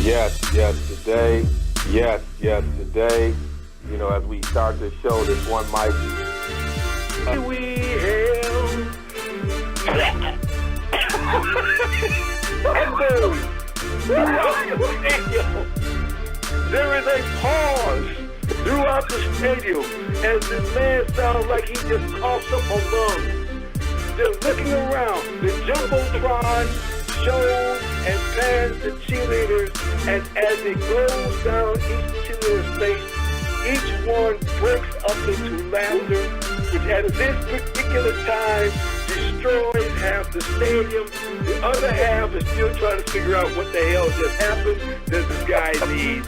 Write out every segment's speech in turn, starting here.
Today. Today. As we start this show, this one mic. We hail Sunday throughout the stadium. There is a pause throughout the stadium as this man sounds like he just coughs up a lung. They're looking around. The Jumbotron shows and pans the cheerleaders, and as it goes down each cheerleader's face, each one breaks up into laughter, which at this particular time destroys half the stadium. The other half is still trying to figure out what the hell just happened. Does this guy need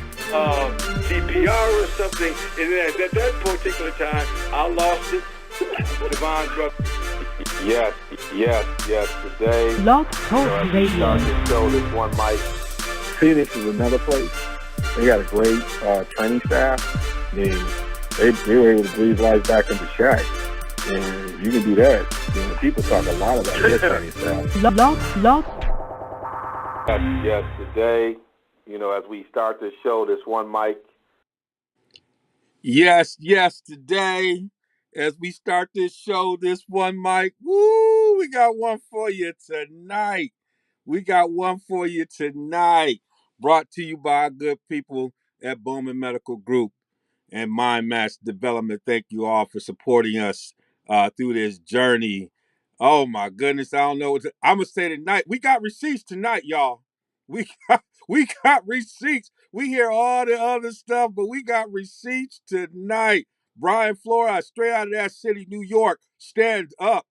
CPR or something? And then at that particular time, I lost it. Devon's brother. Today. Blog Talk Radio. Show this one mic. Phoenix is another place. They got a great training staff. They were able to breathe life back into Shaq. And if you can do that, people talk a lot about their training staff. Blog. Today, as we start this show, this one mic. Yes, today, as we start this show, this one mic. Woo, we got one for you tonight. Brought to you by our good people at Bowman Medical Group and Mind Match Development. Thank you all for supporting us through this journey. Oh my goodness, I don't know. I'm gonna say tonight. We got receipts tonight, y'all. We got receipts. We hear all the other stuff, but we got receipts tonight. Brian Flores, straight out of that city, New York, stand up.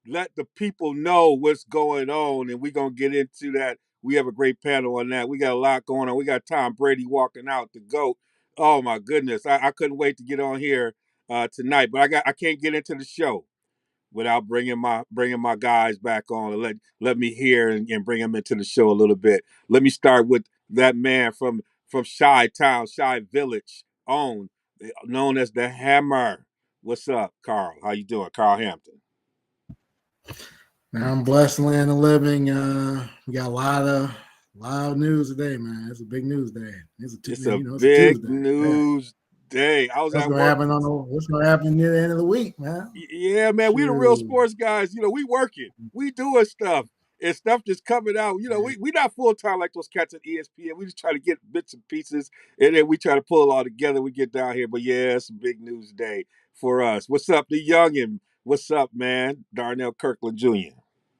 Let the people know what's going on, and we're going to get into that. We have a great panel on that. We got a lot going on. We got Tom Brady walking out, the GOAT. Oh, my goodness. I couldn't wait to get on here tonight, but I can't get into the show without bringing my guys back on and let me hear and bring them into the show a little bit. Let me start with that man from Chi Town, Chi Village, known as the Hammer. What's up, Carl? How you doing, Carl Hampton? Man, I'm blessed to land a living. We got a lot of news today, man. It's a big news day. It's a big news day. I was what's gonna happen near the end of the week, man? Yeah, man. We the real sports guys. We working. We doing stuff. And stuff just coming out. We not full time like those cats at ESPN. We just try to get bits and pieces, and then we try to pull it all together. We get down here, but yeah, it's a big news day for us. What's up, the youngin? What's up, man? Darnell Kirkland Jr.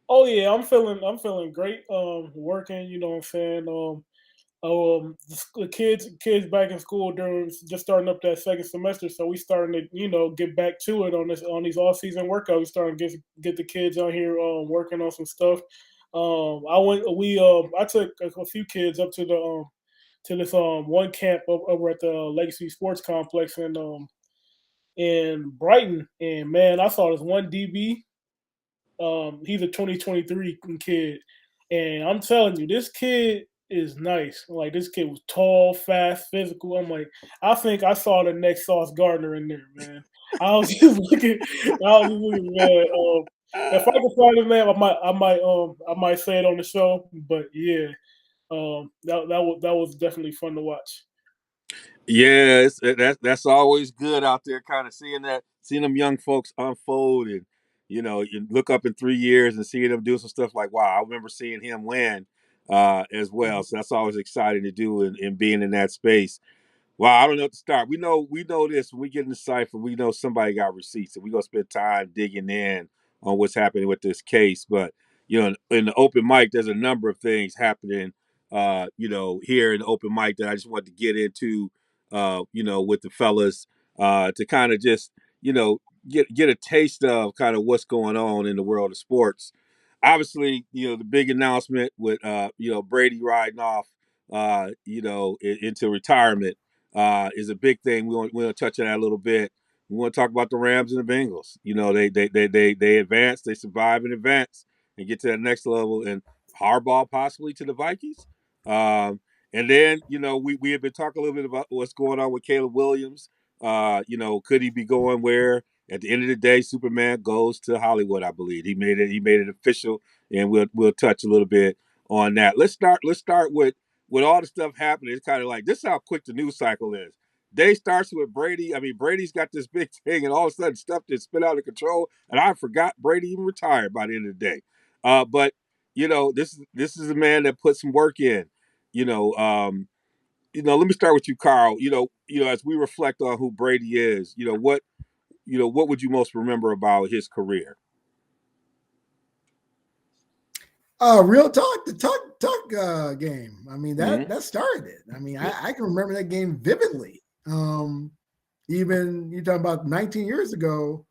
Oh yeah, I'm feeling great. Working, you know what I'm saying. The kids back in school during just starting up that second semester, so we starting to get back to it on these off season workouts. We starting to get the kids out here working on some stuff. I took a few kids up to this one camp over at the Legacy Sports Complex in Brighton, and man, I saw this one DB. He's a 2023 kid, and I'm telling you, this kid is nice. Like, this kid was tall, fast, physical. I'm like, I think I saw the next Sauce Gardner in there, man. I was just looking, man. If I can find his name, I might say it on the show. But yeah, that was definitely fun to watch. Yeah, that's always good out there, kind of seeing them young folks unfold, and you look up in 3 years and seeing them do some stuff like, wow, I remember seeing him win as well. So that's always exciting to do and being in that space. Well, I don't know what to start. We know this. When we get in the cipher, we know somebody got receipts, and we're gonna spend time digging in on what's happening with this case. But in the open mic, there's a number of things happening. Here in the open mic that I just wanted to get into. With the fellas to kind of just get a taste of kind of what's going on in the world of sports. Obviously, the big announcement with Brady riding off into retirement is a big thing. We want to touch on that a little bit. We want to talk about the Rams and the Bengals. They advance, they survive and advance and get to that next level, and hardball possibly to the Vikings. And then, we have been talking a little bit about what's going on with Caleb Williams. Could he be going where at the end of the day, Superman goes to Hollywood, I believe. He made it official, and we'll touch a little bit on that. Let's start with with all the stuff happening, it's kind of like this is how quick the news cycle is. Day starts with Brady. I mean, Brady's got this big thing, and all of a sudden stuff just spit out of control. And I forgot Brady even retired by the end of the day. But this is a man that put some work in. You know, let me start with you, Carl. As we reflect on who Brady is, what would you most remember about his career? Real talk, the talk game. I mean, that started it. I mean, I can remember that game vividly. Even you talking about 19 years ago,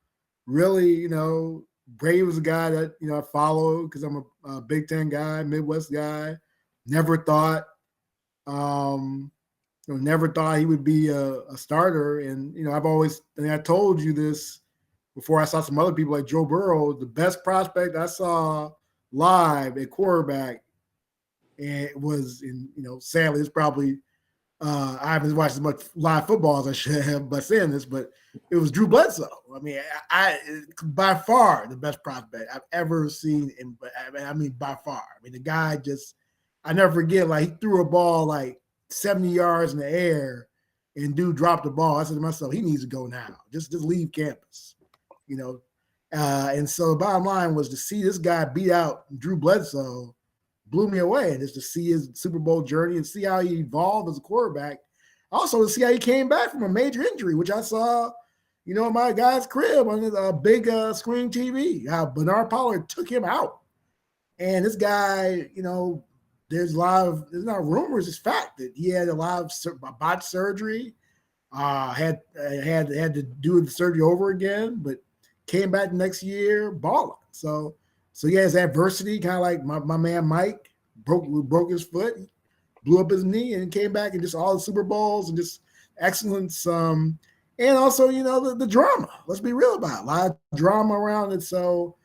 really, Brady was a guy that, I followed because I'm a Big Ten guy, Midwest guy. Never thought never thought he would be a starter. And, I told you this before I saw some other people like Joe Burrow, the best prospect I saw live at quarterback, and it was sadly, it's probably, I haven't watched as much live football as I should have by saying this, but it was Drew Bledsoe. I mean, I by far the best prospect I've ever seen. By far. I mean, the guy just, I never forget, like he threw a ball like 70 yards in the air and dude dropped the ball. I said to myself, he needs to go now. Just leave campus, and so the bottom line was to see this guy beat out Drew Bledsoe blew me away. And just to see his Super Bowl journey and see how he evolved as a quarterback. Also to see how he came back from a major injury, which I saw, in my guy's crib on a big screen TV, how Bernard Pollard took him out. And this guy, there's not rumors, it's fact that he had a lot of botched surgery, had to do the surgery over again, but came back the next year balling. So he has adversity, kind of like my man Mike broke his foot, blew up his knee, and came back and just all the Super Bowls and just excellence. And also, the drama. Let's be real about it. A lot of drama around it. So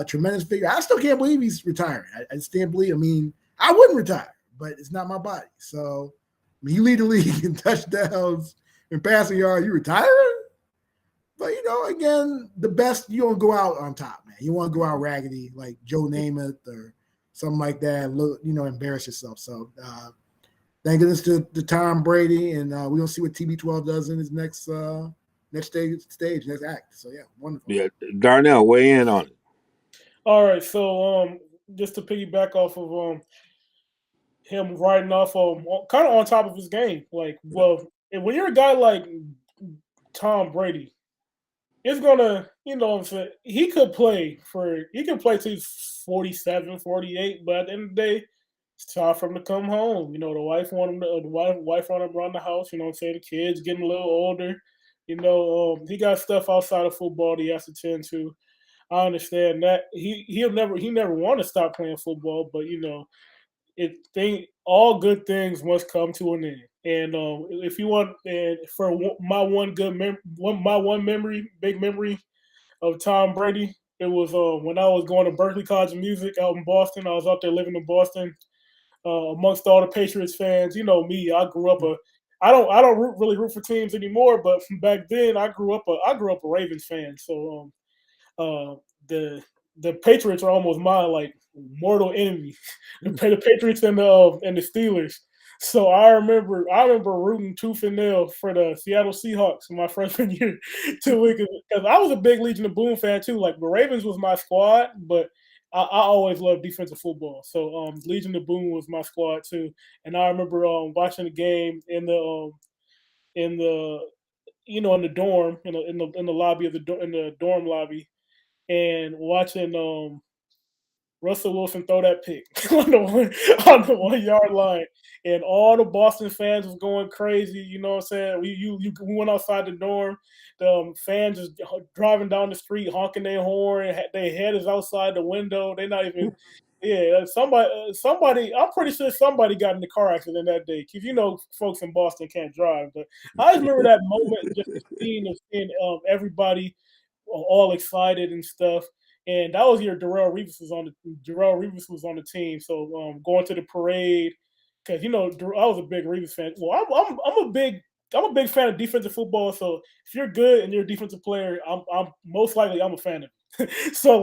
tremendous figure. I still can't believe he's retiring. I just can't believe. I mean, I wouldn't retire, but it's not my body. So you lead the league in touchdowns and passing yards. You retiring? But, again, the best, you don't go out on top, man. You want to go out raggedy like Joe Namath or something like that, embarrass yourself. So thank goodness to Tom Brady, and we're going to see what TB12 does in his next stage, next act. So, yeah, wonderful. Yeah, Darnell, weigh in on it. All right, so just to piggyback off of him riding off kind of on top of his game, like, well, when you're a guy like Tom Brady, it's gonna, what I'm saying, he could play till he's 47, 48, but at the end of the day, it's time for him to come home. The wife want him around the house, what I'm saying, the kids getting a little older, he got stuff outside of football that he has to tend to. I understand that. He never want to stop playing football, but all good things must come to an end. And if you want, and for my one big memory of Tom Brady, it was when I was going to Berklee College of Music out in Boston. I was out there living in Boston amongst all the Patriots fans. You know me, I grew up I don't really root for teams anymore, but from back then I grew up a Ravens fan. So the Patriots are almost my mortal enemy. The Patriots and the Steelers. So I remember rooting tooth and nail for the Seattle Seahawks in my freshman year because I was a big Legion of Boom fan too. Like the Ravens was my squad, but I always loved defensive football. So Legion of Boom was my squad too. And I remember watching the game in the in the dorm in the lobby of the dorm lobby and watching Russell Wilson throw that pick on the 1 yard line, and all the Boston fans was going crazy. You know what I'm saying? We went outside the dorm. The fans just driving down the street, honking their horn. Their head is outside the window. They're not even. Yeah, somebody. I'm pretty sure somebody got in the car accident that day because folks in Boston can't drive. But I just remember that moment, just seeing everybody all excited and stuff. And that was year Darrelle Revis was on the team. So going to the parade because I was a big Revis fan. Well, I'm a big fan of defensive football. So if you're good and you're a defensive player, I'm most likely I'm a fan of it. So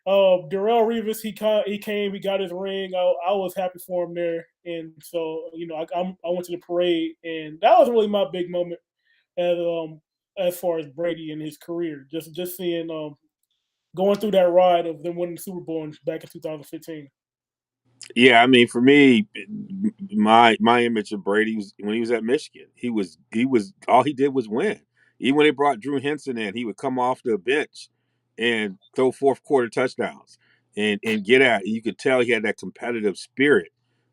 Darrell Revis, he came, he got his ring. I was happy for him there, and so I went to the parade, and that was really my big moment as as far as Brady and his career. Just seeing going through that ride of them winning the Super Bowl back in 2015. Yeah, I mean, for me, my image of Brady was when he was at Michigan. He was all he did was win. Even when they brought Drew Henson in, he would come off the bench and throw fourth quarter touchdowns and get at. You could tell he had that competitive spirit.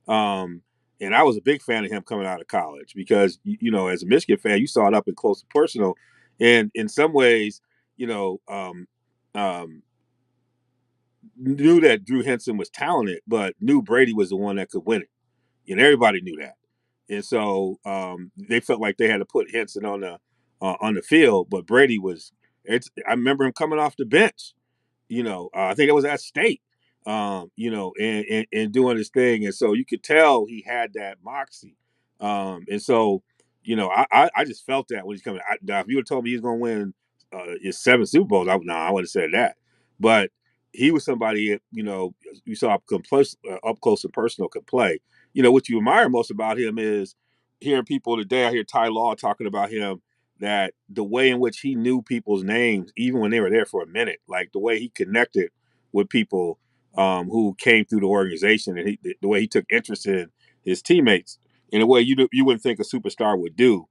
Um, and I was a big fan of him coming out of college because as a Michigan fan, you saw it up and close and personal. And in some ways, you know, um, knew that Drew Henson was talented, but knew Brady was the one that could win it, and everybody knew that. And so they felt like they had to put Henson on the field, but Brady was. I remember him coming off the bench. I think it was at State. And doing his thing, and so you could tell he had that moxie. And so, I just felt that when he's coming. Now, if you would have told me he's going to win his 7 Super Bowls, I would have said that. But he was somebody that, you saw up close and personal could play. What you admire most about him is hearing people today. I hear Ty Law talking about him, that the way in which he knew people's names, even when they were there for a minute, like the way he connected with people who came through the organization, and the way he took interest in his teammates in a way you wouldn't think a superstar would do,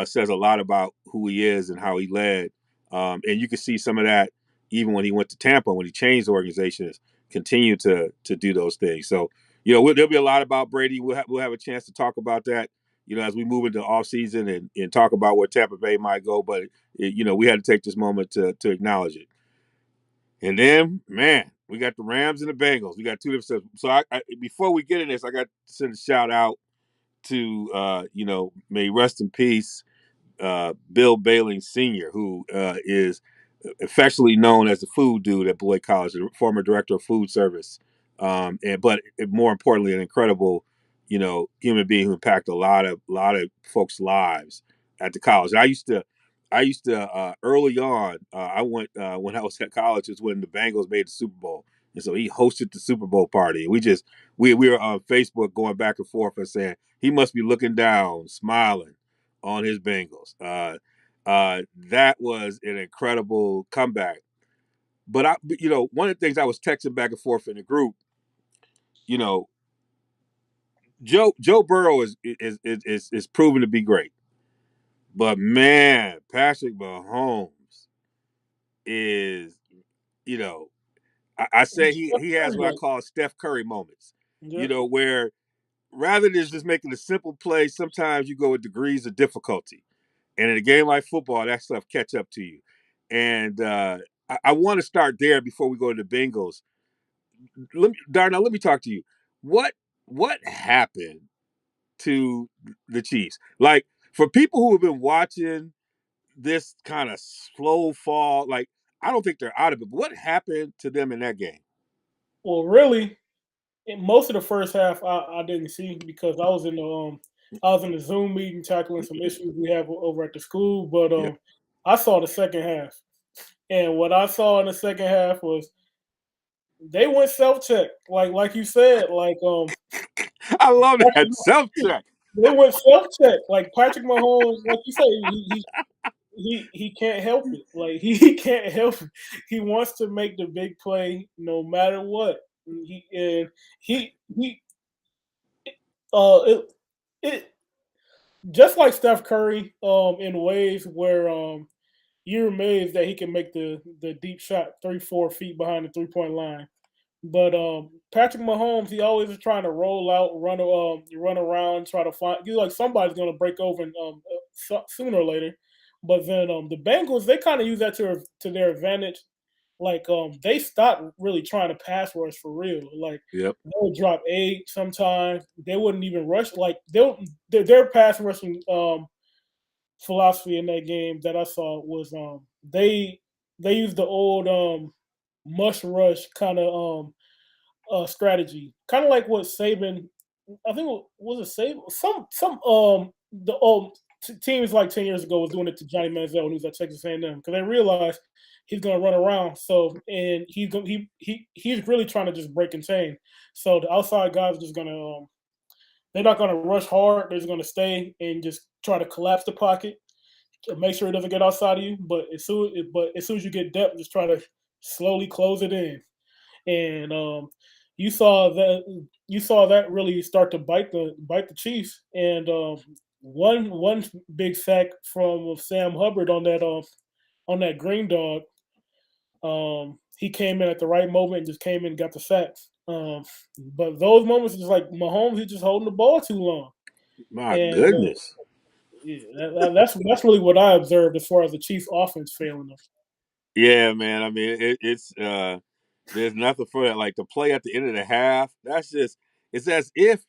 says a lot about who he is and how he led. And you can see some of that even when he went to Tampa, when he changed organizations, continue to do those things. So, there'll be a lot about Brady. We'll have a chance to talk about that, as we move into off season and talk about where Tampa Bay might go. But, we had to take this moment to acknowledge it. And then, man, we got the Rams and the Bengals. We got two different stuff. So before we get in this, I got to send a shout out to, may rest in peace, Bill Bailey Sr., who is affectionately known as the food dude at Beloit College, the former director of food service. But more importantly, an incredible, human being who impacted a lot of folks' lives at the college. And I used to early on. I went when I was at college. Is when the Bengals made the Super Bowl, and so he hosted the Super Bowl party. We were on Facebook going back and forth and saying he must be looking down, smiling on his Bengals. That was an incredible comeback. But one of the things I was texting back and forth in the group, you know, Joe Burrow is proven to be great, but man, Patrick Mahomes is, you know, I say he has what I call Steph Curry moments, Yeah. where rather than just making a simple play, sometimes you go with degrees of difficulty. And in a game like football, that stuff catch up to you. And I want to start there before we go to the Bengals. Darnell, let me talk to you. What happened to the Chiefs? Like, for people who have been watching this kind of slow fall, like, I don't think they're out of it. But what happened to them in that game? Well, really, in most of the first half, I didn't see because I was in the Zoom meeting tackling some issues we have over at the school. But Yeah. I saw the second half, and what I saw in the second half was they went self check, like you said, I love Patrick, that self check. they went self check, like Patrick Mahomes, like you say, he can't help it, like he can't help it. He wants to make the big play no matter what. He it it just like Steph Curry, in ways where you're amazed that he can make the deep shot 3-4 feet behind the 3 point line. But Patrick Mahomes, he always is trying to roll out, run around, try to find. You like somebody's going to break over sooner or later. But then the Bengals, they kind of use that to their advantage. Like they stopped really trying to pass rush for real. Like Yep. they'll drop 8 sometimes. They wouldn't even rush. Like their pass rushing philosophy in that game that I saw was they used the old mush rush kind of strategy, kind of like what Saban. I think was it Saban. Some the teams like 10 years ago was doing it to Johnny Manziel when he was at Texas A&M because they realized he's gonna run around. So and he's really trying to just break and chain. So the outside guys are just gonna they're not gonna rush hard. They're just gonna stay and just try to collapse the pocket, to make sure it doesn't get outside of you. But as soon as you get depth, just try to slowly close it in. And you saw that really start to bite the Chiefs. And one big sack from Sam Hubbard on that green dog. He came in at the right moment and just came in and got the sacks. But those moments, just like Mahomes, he's just holding the ball too long. My And goodness. yeah, that's really what I observed as far as the Chiefs' offense failing them. Yeah, man. I mean, it's there's nothing for that. Like the play at the end of the half, that's just it's as if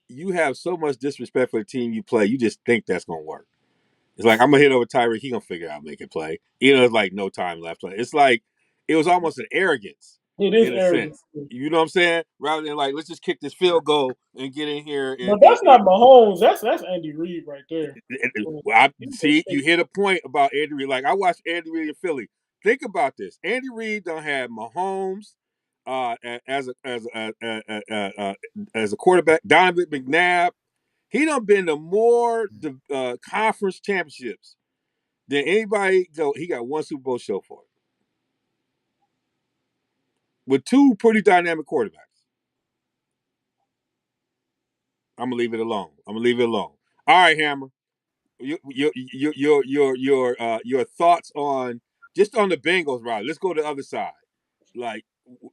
you have so much disrespect for the team you play, you just think that's gonna work. It's like I'm gonna hit over Tyreek, he gonna figure out make it play. You know, it's like no time left. It's like it was almost an arrogance It is in a arrogant. sense. You know what I'm saying? Rather than like let's just kick this field goal and get in here But that's not Mahomes. That's Andy Reid right there. Well, I see you hit a point about Andy Reid. Like I watched Andy Reid in Philly. Think about this. Andy Reid done had Mahomes as a quarterback. Donovan McNabb. He done been to more conference championships than anybody. He got one Super Bowl show for it with two pretty dynamic quarterbacks. I'm gonna leave it alone. All right, Hammer. Your thoughts on just on the Bengals, right? Let's go to the other side. Like,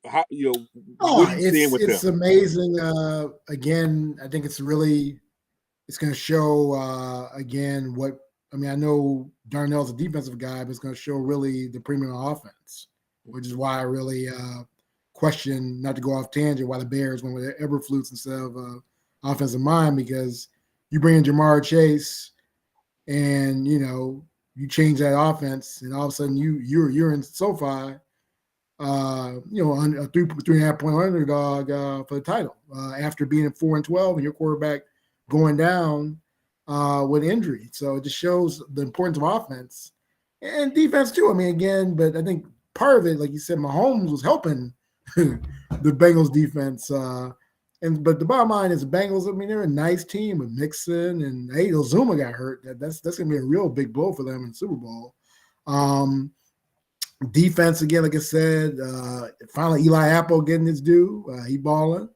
how what Oh, are you seeing with it's them? amazing. Again, I think it's going to show again what I mean. I know Darnell's a defensive guy, but it's going to show really the premium offense, which is why I really question, not to go off tangent, why the Bears went with Eberflus instead of offensive mind, because you bring in Jamar Chase and you change that offense, and all of a sudden you're in SoFi. A 3.5 point underdog for the title after being at 4-12 and your quarterback going down with injury. So it just shows the importance of offense and defense too. I mean, again, but I think part of it, like you said, Mahomes was helping the Bengals defense. But the bottom line is the Bengals. I mean, they're a nice team with Mixon and Zuma got hurt. That's going to be a real big blow for them in the Super Bowl. Defense again, like I said, finally Eli Apple getting his due. He balling.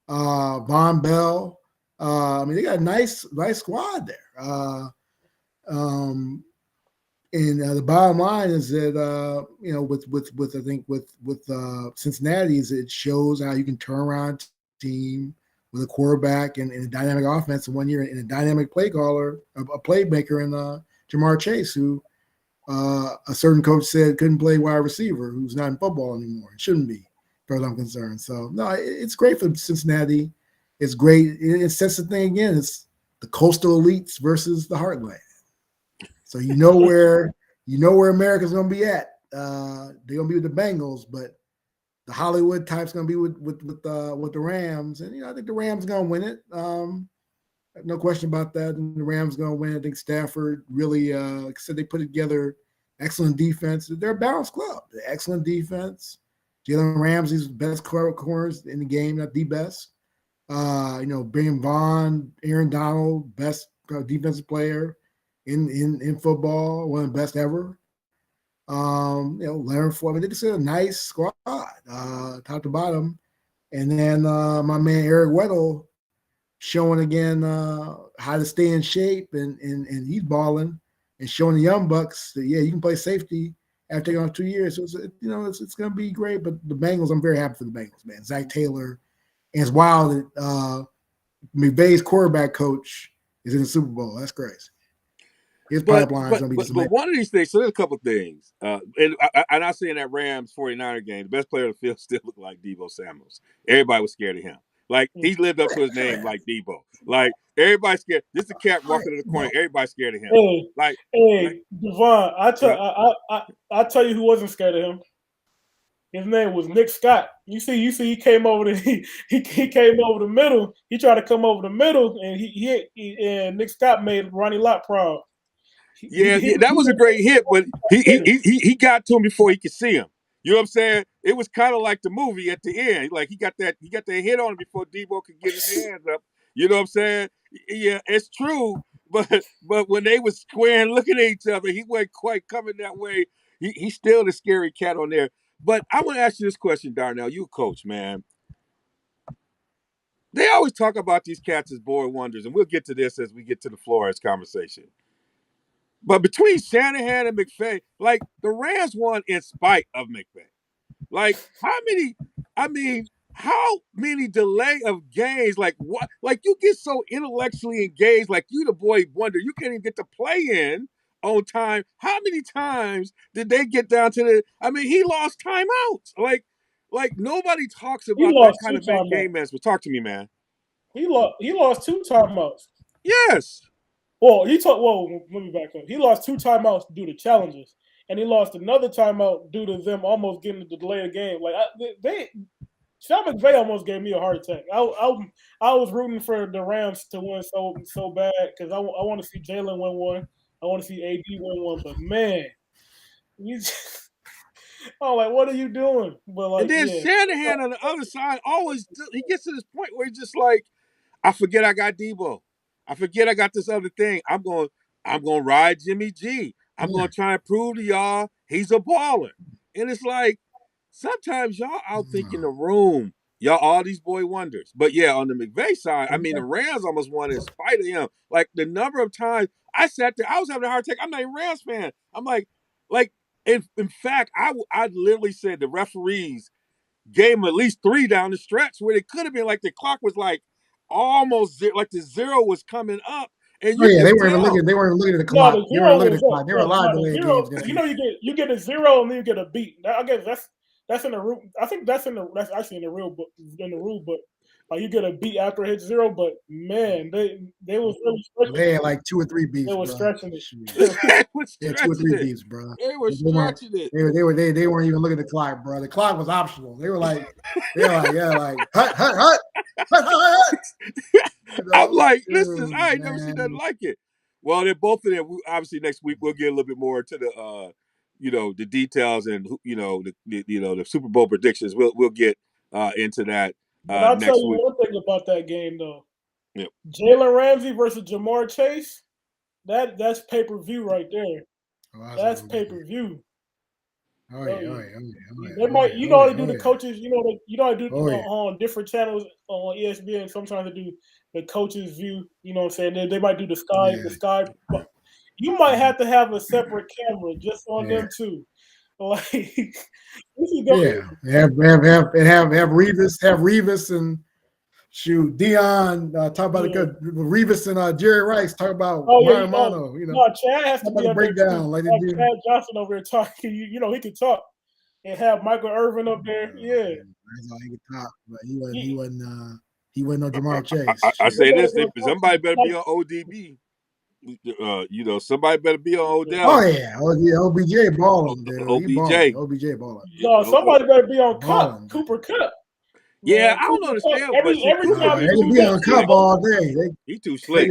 Von Bell. I mean, they got a nice squad there. And the bottom line is that with I think with Cincinnati, is it shows how you can turn around a team with a quarterback and a dynamic offense in 1 year, and a dynamic play caller, a playmaker in Jamar Chase, who a certain coach said couldn't play wide receiver, who's not in football anymore. It shouldn't be, as far as I'm concerned. So, no, it's great for Cincinnati. It's great. It sets the thing again. It's the coastal elites versus the heartland. So you know where America's going to be at. They're going to be with the Bengals, but the Hollywood type's going to be with the Rams. And, I think the Rams are going to win it. No question about that. And the Rams going to win. I think Stafford really, like I said, they put together excellent defense. They're a balanced club. They're excellent defense. Jalen Ramsey's the best corners in the game, not the best. Bringing Vaughn, Aaron Donald, best defensive player in football, one of the best ever. Leonard Floyd. I mean, they just a nice squad, top to bottom. And then my man Eric Weddle showing again how to stay in shape, and he's balling and showing the young bucks that you can play safety after taking off 2 years. So it's going to be great. But the Bengals, I'm very happy for the Bengals, man. Zach Taylor, and it's wild that McVay's quarterback coach is in the Super Bowl. That's crazy. His pipeline is going to be just amazing. But one of these things, so there's a couple of things. And I'm not saying that Rams 49er game, the best player on the field still looked like Deebo Samuels. Everybody was scared of him. Like, he lived up to his name like Deebo. Like, everybody's scared. This is a cat walking in the corner. Everybody's scared of him. Devon, I tell you who wasn't scared of him. His name was Nick Scott. You see, he came over he came over the middle. He tried to come over the middle, and and Nick Scott made Ronnie Lott proud. Yeah, that was a great hit, but he got to him before he could see him. You know what I'm saying? It was kind of like the movie at the end. Like he got that hit on him before Debo could get his hands up. You know what I'm saying? Yeah, it's true. But when they was squaring looking at each other, he wasn't quite coming that way. He's still the scary cat on there. But I want to ask you this question, Darnell. You a coach, man. They always talk about these cats as boy wonders, and we'll get to this as we get to the Flores conversation. But between Shanahan and McVay, like the Rams won in spite of McVay. Like how many delay of games? Like what? Like you get so intellectually engaged, like you the boy wonder, you can't even get the play in on time. How many times did they get down to the? I mean, he lost timeouts. Like nobody talks He about that lost kind two of game timeouts. management. Talk to me, man. He lost two timeouts. Yes. Well, let me back up. He lost two timeouts due to challenges, and he lost another timeout due to them almost getting the delay of game. Like Sean McVay almost gave me a heart attack. I was rooting for the Rams to win so bad because I want to see Jalen win one. I want to see AD win one. But man, I'm like, what are you doing? But And like, then yeah, Shanahan on the other side always he gets to this point where he's just like, I forget I got Debo. I forget I got this other thing. I'm going to ride Jimmy G. I'm going to try and prove to y'all he's a baller. And it's like sometimes y'all out thinking the room. Y'all all these boy wonders. But yeah, on the McVay side, I mean the Rams almost won in spite of him. Like the number of times I sat there, I was having a hard time. I'm not a Rams fan. I'm like in fact, I literally said the referees gave him at least 3 down the stretch where it could have been like the clock was like almost like the zero was coming up, and Oh you yeah, could they weren't even tell. looking. They weren't looking at the no, clock. the They weren't zero looking at was the up. clock. There were a lot of No, the delayed zero. games in that You game. know, you get a zero and then you get a beat. I guess that's in the rule. I think that's actually in the rule book. Like you get a beat after it hits zero. But man, they was really stretching. They had like 2 or 3 beats, They were bro. stretching it. They were They had 2 or 3 stretching it. beats, bro. They were They weren't. stretching it. They weren't even looking at the clock, bro. The clock was optional. They were like hut. You I'm know, like, listen, dude, I ain't never seen man. nothing like it. Well, they're both of them. Obviously, next week we'll get a little bit more to the, the details and the Super Bowl predictions. We'll get into that But I'll tell next you week. one thing about that game though. Yep. Jalen Ramsey versus Jamar Chase. That's pay-per-view right there. That's pay-per-view. Oh yeah. They might, how they do the coaches. How they do on different channels on ESPN. Sometimes they do the coaches' view. You know what I'm saying? They might do the sky. You might have to have a separate camera just on them too. Like, this is have Revis and shoot Dion talk about Revis and Jerry Rice talk about mano. No, Chad has to be up there breakdown like they do. Chad Johnson over there talking. He can talk. And have Michael Irvin up there. Yeah. That's all he could talk, but he wasn't no Jamar Chase. I say this: somebody better be on ODB. Somebody better be on Odell. Oh yeah, OBJ balling, dude. OBJ balling. No, somebody better be on Cup, Cooper Cup. Yeah, I don't understand. Every time they can be on Cup all day. He too slick.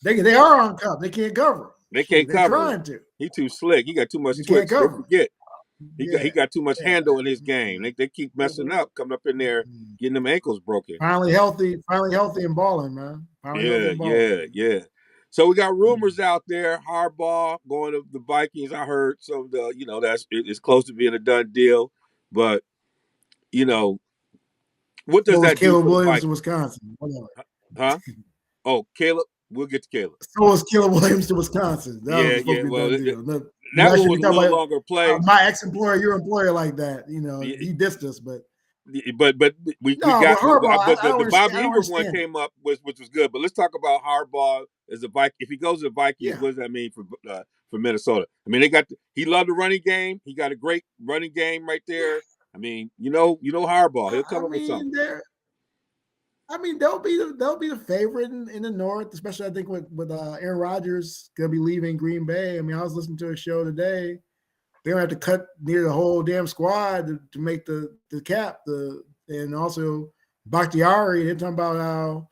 They are on Cup. They can't cover. They can't cover. Trying to. He too slick. He got too much twitch. They forget. He got too much handle in his game. They keep messing up, coming up in there, getting them ankles broken. Finally healthy and balling, man. Yeah. So we got rumors out there. Harbaugh going to the Vikings. I heard so it's close to being a done deal. But what does that do? Caleb Williams to Wisconsin. Huh? Oh, Caleb. We'll get to Caleb. So was Caleb Williams to Wisconsin. That one was no longer play. My ex-employer, your employer, like that. He dissed us, but we got Harbaugh, the Bob Ingram one came up, which was good. But let's talk about Harbaugh as a Viking. If he goes to the Vikings, what does that mean for Minnesota? I mean, he loved the running game. He got a great running game right there. I mean, Harbaugh. He'll come up with something. They'll be the favorite in the North, especially I think with Aaron Rodgers gonna be leaving Green Bay. I mean, I was listening to a show today. They're gonna have to cut near the whole damn squad to make the cap. And also Bakhtiari. They're talking about how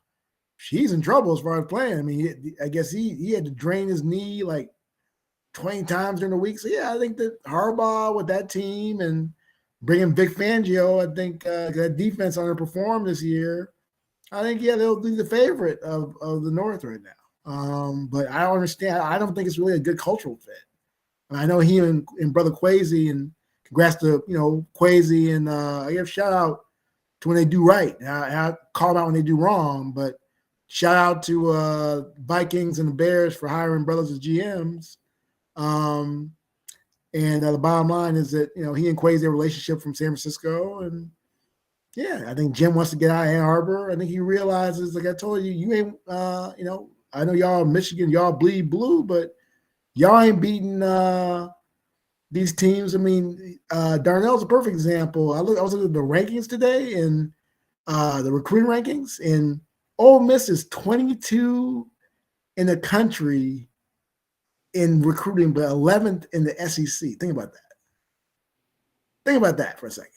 he's in trouble as far as playing. I mean, I guess he had to drain his knee like 20 times during the week. So yeah, I think that Harbaugh with that team and bringing Vic Fangio, I think that defense underperformed this year. I think they'll be the favorite of the North right now. But I don't understand. I don't think it's really a good cultural fit. I know he and brother Quasi, and congrats to Quasi, and I give shout out to when they do right. I call them out when they do wrong, but shout out to Vikings and the Bears for hiring brothers as GMs. And the bottom line is that he and Quasi have a relationship from San Francisco, and yeah, I think Jim wants to get out of Ann Arbor. I think he realizes, like I told you, you ain't I know y'all Michigan, y'all bleed blue, but y'all ain't beating these teams. I mean, Darnell's a perfect example. I was looking at the rankings today, and the recruiting rankings, and Ole Miss is 22 in the country in recruiting, but 11th in the SEC. Think about that. Think about that for a second.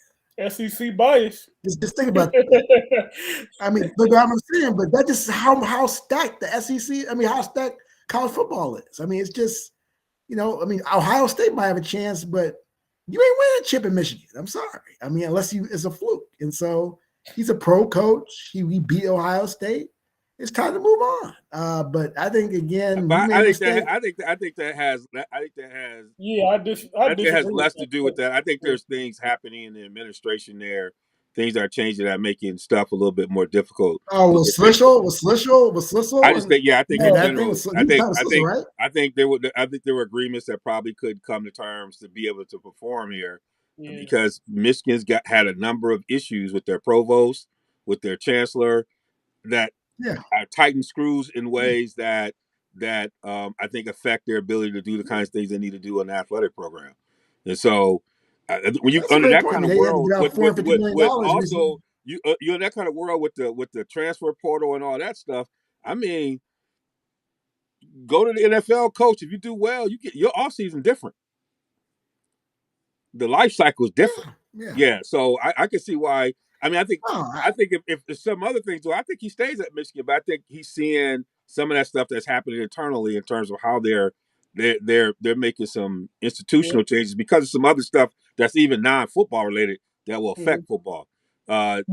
SEC bias. Just think about that. I mean, look what I'm saying, but that's just how stacked the SEC. I mean, how stacked college football is. I mean, it's just, Ohio State might have a chance, but you ain't winning a chip in Michigan. I'm sorry. I mean, unless it's a fluke. And so he's a pro coach. He beat Ohio State. It's time to move on. But I think again, I think that has. Yeah, I think it has less to do with that. I think there's things happening in the administration there, things that are changing that are making stuff a little bit more difficult. Oh, was Slishel? I just think, I think in general, right? I think there were agreements that probably could come to terms to be able to perform here, because Michigan's had a number of issues with their provost, with their chancellor, that tighten screws in ways that I think affect their ability to do the kinds of things they need to do in the athletic program. And so when you under that kind of world, with also you're in that kind of world with the transfer portal and all that stuff. I mean, go to the NFL, coach. If you do well, you get your offseason different. The life cycle is different. Yeah. So I can see why. I mean, I think if some other things do, I think he stays at Michigan, but I think he's seeing some of that stuff that's happening internally in terms of how they're making some institutional changes because of some other stuff that's even non-football related that will affect football. Because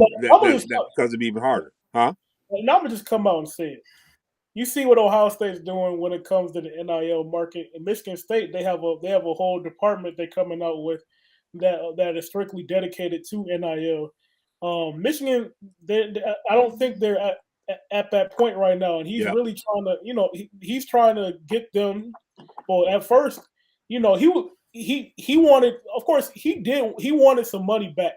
it'd be even harder, huh? Now I'm gonna just come out and say it. You see what Ohio State's doing when it comes to the NIL market. In Michigan State, they have a whole department they're coming out with that is strictly dedicated to NIL. Michigan, I don't think they're at that point right now, and he's really trying to, he's trying to get them. Well, at first, he wanted, of course, he wanted some money back.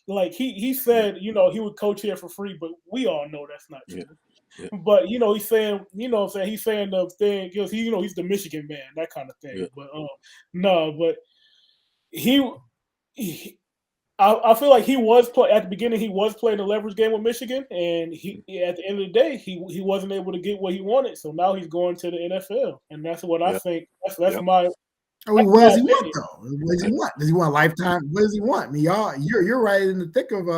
Like he said, he would coach here for free, but we all know that's not true. Yeah. But he's saying, he's saying the thing because he's the Michigan man, that kind of thing. Yeah. But no, but I feel like he was at the beginning. He was playing the leverage game with Michigan, and at the end of the day, he wasn't able to get what he wanted. So now he's going to the NFL, and that's what I think. That's my. I mean, what does he want though? What does he want? Does he want a lifetime? What does he want? I mean, you're right in the thick of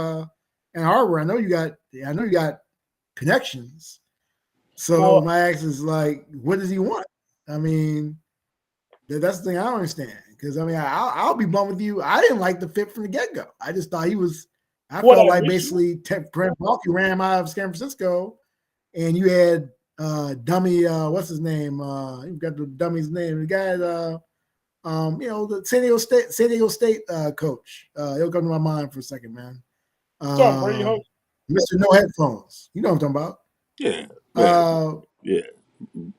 Ann Arbor. I know you got connections. So my ask is like, what does he want? I mean, that's the thing I don't understand. Because I mean, I'll be blunt with you. I didn't like the fit from the get-go. I just thought he was. I felt like basically Brent Balky ran him out of San Francisco, and you had dummy. What's his name? You got the dummy's name. The guy. The San Diego State coach. He'll come to my mind for a second, man. Mr. No Headphones. You know what I'm talking about? Yeah.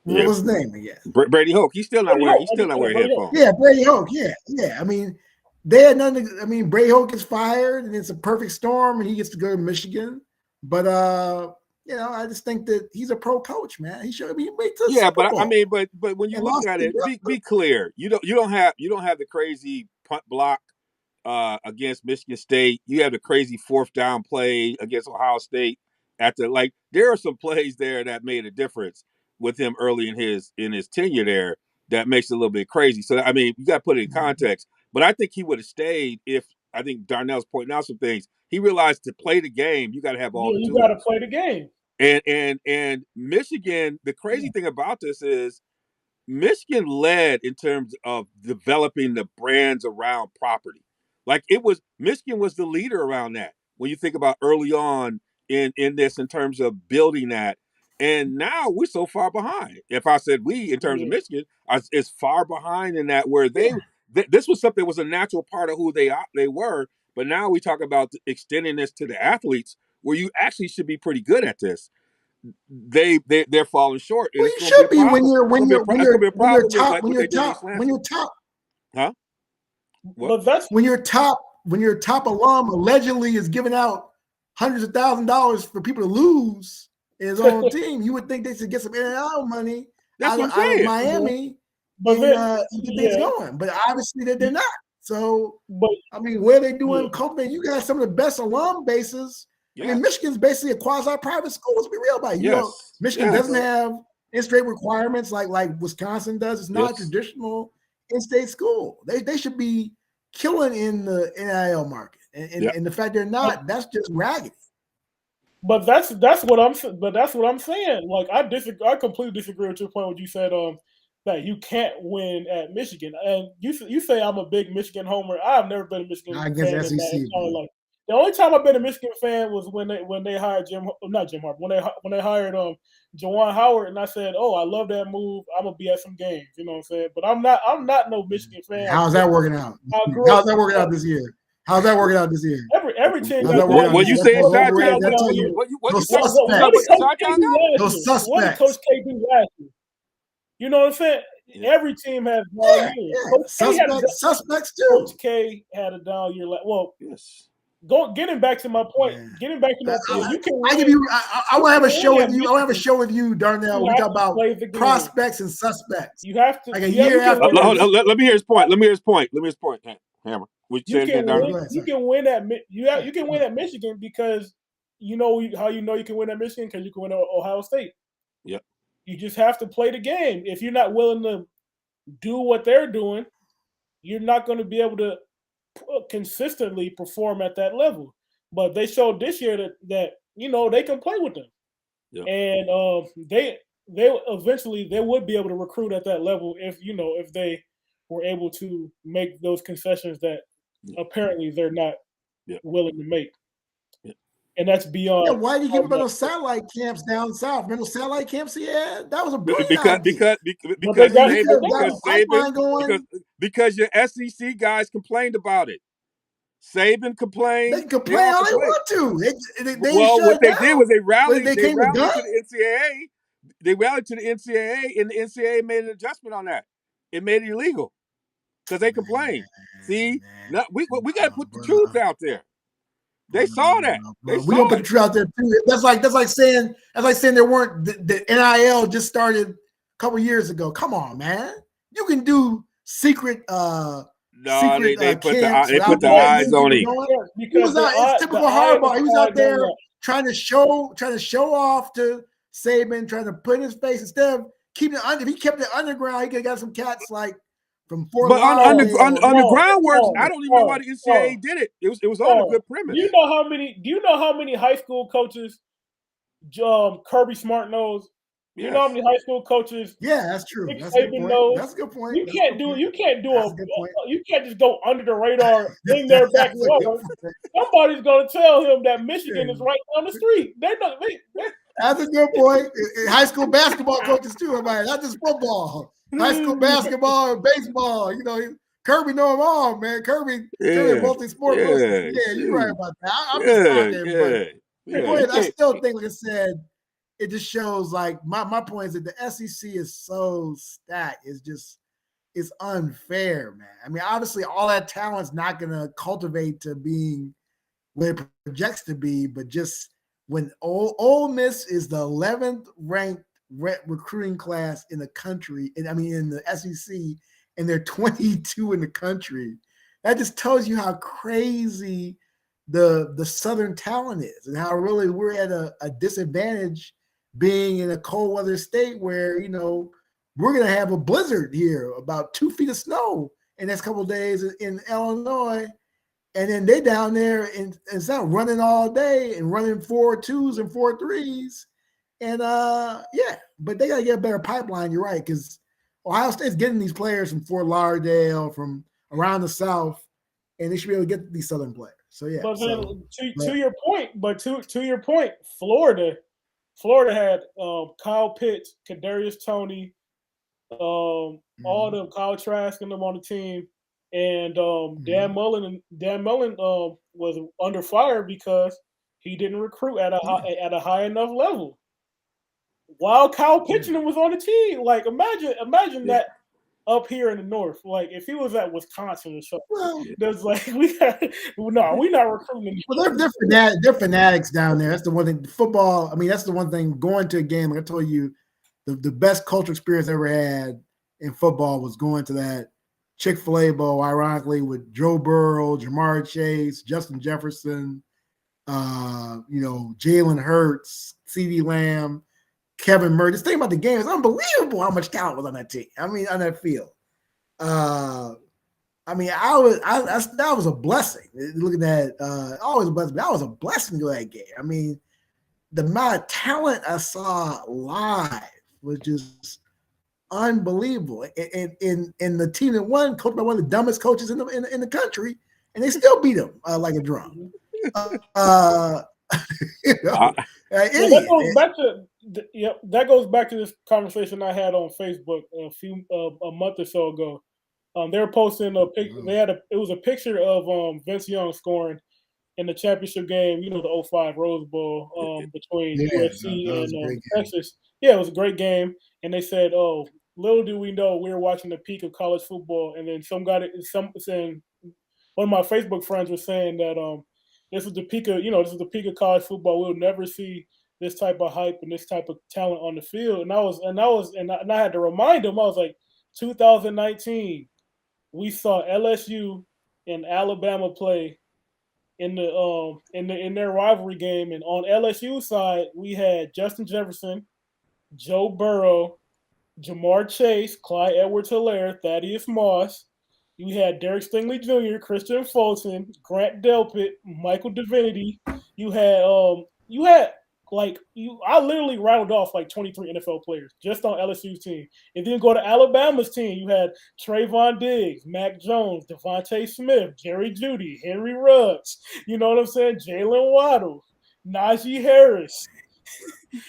What was his name again? Brady Hoke. He's still not wearing headphones. Yeah, Brady Hoke. Yeah. I mean, they had nothing. I mean, Brady Hoke gets fired, and it's a perfect storm, and he gets to go to Michigan. But I just think that he's a pro coach, man. He should be made to but I mean, but when you look at it, be clear. You don't have the crazy punt block against Michigan State. You have the crazy fourth down play against Ohio State. There are some plays there that made a difference with him early in his tenure there. That makes it a little bit crazy. So I mean, you got to put it in context. But I think he would have stayed if I think Darnell's pointing out some things. He realized to play the game, you got to have all the tools. You got to play the game. And Michigan, the crazy thing about this is Michigan led in terms of developing the brands around property. Like Michigan was the leader around that. When you think about early on in this, in terms of building that, and now we're so far behind. If I said we, in terms of Michigan, is far behind in that where this was something that was a natural part of who they were. But now we talk about extending this to the athletes, where you actually should be pretty good at this. They're falling short, and Well, it's you going to be a should be problem. when It's going to be a problem with top like what they did in East Lansing. Huh? What? But when your top alum allegedly is giving out hundreds of $1,000s for people to lose in his own team, you would think they should get some NIL money That's what I'm out of saying. Miami But and get things going. But obviously they're not. So I mean, where they doing cultivate? You got some of the best alum bases. I mean, Michigan's basically a quasi-private school. Let's be real about it. You know, Michigan doesn't have in-state requirements like Wisconsin does. It's not a traditional in-state school. They should be killing in the NIL market, and the fact they're not, that's just raggedy. But that's what I'm saying. Like I completely disagree with your point when you said that you can't win at Michigan. And you say I'm a big Michigan homer. I've never been a Michigan fan in my entire life. The only time I've been a Michigan fan was when they hired when they hired Juwan Howard, and I said, "Oh, I love that move. I'm gonna be at some games." You know what I'm saying? But I'm not no Michigan fan. How's that working out? How's that working out this year? How's that working out this year? Every team. What you saying, Chi-Town? No suspects. What did Coach K do last year? You know what I'm saying? Every team has down years. Suspects too. Coach K had a down year. Well, getting back to my point. Getting back to my point. You can. I want to have a show with you. I want to have a show with you, Darnell. We talk about prospects and suspects. You have to like a year after. Let me hear his point. Hammer. You can win at Michigan because you know how you can win at Michigan because you can win at Ohio State. Yep. You just have to play the game. If you're not willing to do what they're doing, you're not going to be able to consistently perform at that level. But they showed this year that they can play with them, and they eventually they would be able to recruit at that level if they were able to make those concessions that apparently they're not willing to make. And that's beyond. Yeah, why did you give them those satellite camps down south? Remember those satellite camps? Yeah, that was a brilliant because your SEC guys complained about it. Saban complained. They can complain all they want to. What they did was they rallied to the NCAA. They rallied to the NCAA, and the NCAA made an adjustment on that. It made it illegal because they complained. See, we got to put the truth out there. They saw that. We don't put the truth out there too. That's like saying there weren't the NIL just started a couple years ago. Come on, man. You can do secret. They put the eyes on him. It's typical Harbaugh. He was out there trying to show off to Saban, trying to put in his face instead of keeping it under. If he kept it underground, he could have got some cats like from Fort. But on the groundwork, I don't even know why the NCAA did it. It was on a good premise. Do you know how many high school coaches Kirby Smart knows? You know how many high school coaches? Yeah, that's true. That's a good point. You can't just go under the radar in their backyard. Somebody's gonna tell him that Michigan is right down the street. That's a good point. High school basketball coaches too, not just football. High school basketball and baseball. Kirby know them all, man. Kirby multi-sport. Yeah, you're right about that. I'm just talking, but I still think, like I said, it just shows like my point is that the SEC is so stacked. It's unfair, man. I mean, obviously all that talent's not gonna cultivate to being what it projects to be, but just when Ole Miss is the 11th ranked recruiting class in the country, and I mean in the SEC, and they're 22 in the country, that just tells you how crazy the Southern talent is, and how really we're at a disadvantage being in a cold weather state where we're gonna have a blizzard here, about 2 feet of snow in the next couple of days in Illinois. And then they down there and it's not running all day and running 4.2s and 4.3s. And but they gotta get a better pipeline. You're right, because Ohio State's getting these players from Fort Lauderdale, from around the South, and they should be able to get these Southern players. So yeah. But then to your point, Florida had Kyle Pitts, Kadarius Toney, all them Kyle Trask and them on the team, and Dan Mullen was under fire because he didn't recruit at a high enough level. While Kyle Pitts was on the team, like imagine that up here in the north. Like if he was at Wisconsin or something, there's like we're not recruiting. Well, they're fanatics down there. That's the one thing. Football. I mean, that's the one thing. Going to a game, like I told you, the best cultural experience I ever had in football was going to that Chick-fil-A Bowl. Ironically, with Joe Burrow, Jamar Chase, Justin Jefferson, Jalen Hurts, CeeDee Lamb, Kevin Murray. Just think about the game. It's unbelievable how much talent was on that team. I mean, on that field. That was a blessing. Looking at always a blessing. That was a blessing to go to that game. I mean, the amount of talent I saw live was just unbelievable. And the team that won, coached by one of the dumbest coaches in the country, and they still beat them like a drum. That goes back to this conversation I had on Facebook a month or so ago. They were posting a picture. It was a picture of Vince Young scoring in the championship game. You know, the 2005 Rose Bowl between USC and Texas. Yeah, it was a great game. And they said, "Oh, little do we know, we were watching the peak of college football." And then saying, one of my Facebook friends was saying that this is the peak of college football. We'll never see this type of hype and this type of talent on the field. And I had to remind him. I was like, 2019, we saw LSU and Alabama play in their rivalry game, and on LSU side, we had Justin Jefferson, Joe Burrow, Jamar Chase, Clyde Edwards-Helaire, Thaddeus Moss. You had Derek Stingley Jr., Christian Fulton, Grant Delpit, Michael Divinity. I literally rattled off like 23 NFL players just on LSU's team. And then go to Alabama's team. You had Trayvon Diggs, Mac Jones, Devontae Smith, Jerry Jeudy, Henry Ruggs. You know what I'm saying? Jalen Waddle, Najee Harris.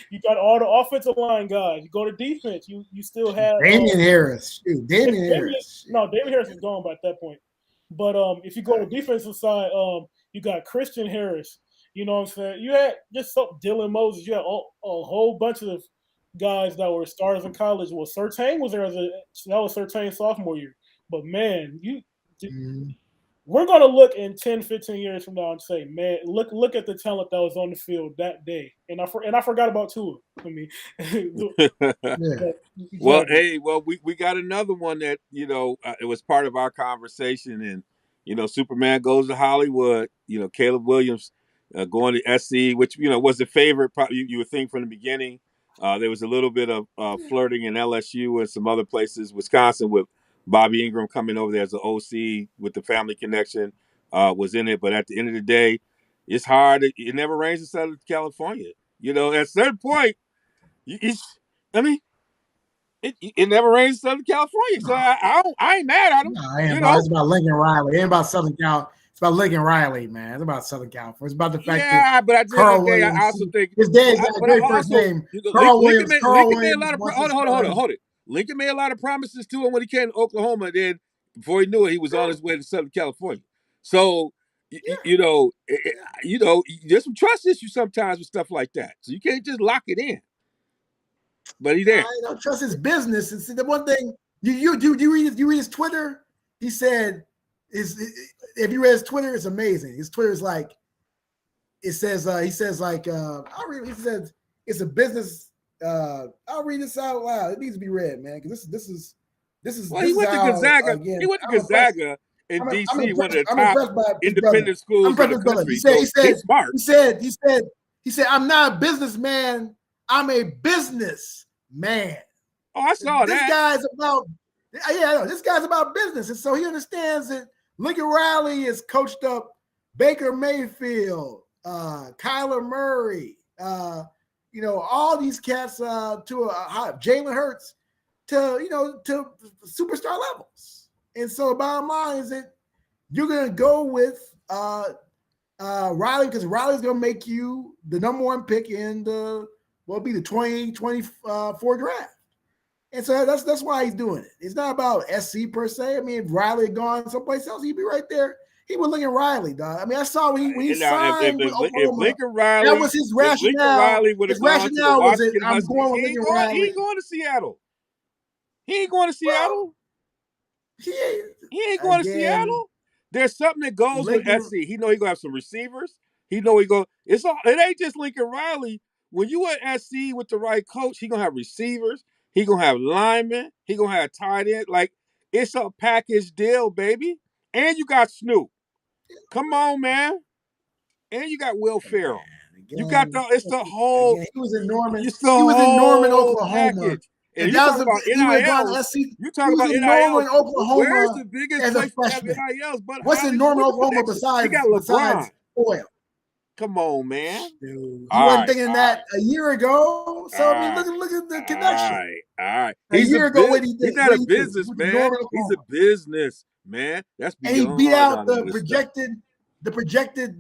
You got all the offensive line guys. You go to defense. You still have Damian Harris. Damian Harris. No, Damian Harris is gone by that point. But if you go to defensive side, you got Christian Harris. You know what I'm saying? You had Dylan Moses. You had a whole bunch of guys that were stars in college. Well, Surtain was there that was Surtain's sophomore year. But man, we're going to look in 10, 15 years from now and say, man, look at the talent that was on the field that day. And I forgot about Tua. I mean, we got another one that, it was part of our conversation. And, Superman Goes to Hollywood, Caleb Williams going to SC, which, was the favorite. You would think from the beginning. There was a little bit of flirting in LSU and some other places, Wisconsin, with Bobby Ingram coming over there as an OC with the family connection was in it. But at the end of the day, it's hard. It never rains in Southern California. At a certain point, it never rains in Southern California. So I ain't mad at him. It's about Lincoln Riley. It ain't about Southern Cal. It's about Lincoln Riley, man. It's about Southern California. It's about the fact that but at the end of the day, I also think his dad's got a great first name. Carl Williams. Lincoln made a lot of hold it. Lincoln made a lot of promises to him when he came to Oklahoma. And then before he knew it, he was on his way to Southern California. So there's some trust issues sometimes with stuff like that. So you can't just lock it in. But he's there. I don't trust his business. And see, the one thing you read his Twitter. He said, if you read his Twitter, it's amazing. His Twitter is like, he says it's a business. I'll read this out loud. It needs to be read, man, because this is. Well, he went to Gonzaga. He went to Gonzaga in DC, one of the top independent schools in the country. He's smart. He said, I'm not a businessman. I'm a businessman. Oh, I saw this that. This guy's about business. And so he understands that Lincoln Riley has coached up Baker Mayfield, Kyler Murray, all these cats to Jalen Hurts. to superstar levels. And so bottom line is that you're gonna go with Riley because Riley's gonna make you the number one pick in the 2024 draft. And so that's why he's doing it. It's not about SC per se. I mean, if Riley had gone someplace else, he'd be right there. He was looking Riley, dog. I mean, I saw when he signed with if Oklahoma. Lincoln Riley, That was his rationale. would have His gone to the rationale was that Washington I'm Huskies, going with he Lincoln ain't Riley. going to Seattle. He ain't going to Seattle. He ain't going to Seattle. There's something that goes with SC. He know he gonna have some receivers. He know he go. It ain't just Lincoln Riley. When you at SC with the right coach, he gonna have receivers. He gonna have linemen. He gonna have tight end. Like it's a package deal, baby. And you got Snoop. Come on, man. And you got Will Ferrell. Again, You got it's the whole. Again, he was in Norman. It's the He was in Norman, whole Oklahoma. package. And If you that talk was about he would have gone to NILs. SC. You talk He was about in NILs. Norman, Oklahoma, Where's the biggest as a place to have freshman. NILs but What's in Norman, Hollywood Oklahoma connection? He got besides LeBron. oil? Come on, man. Dude, All you wasn't right, thinking that a year ago. So I mean, look at the connection. All right. A year ago, what he did? He's not a business man. He's a business man. That's beyond. And he beat out the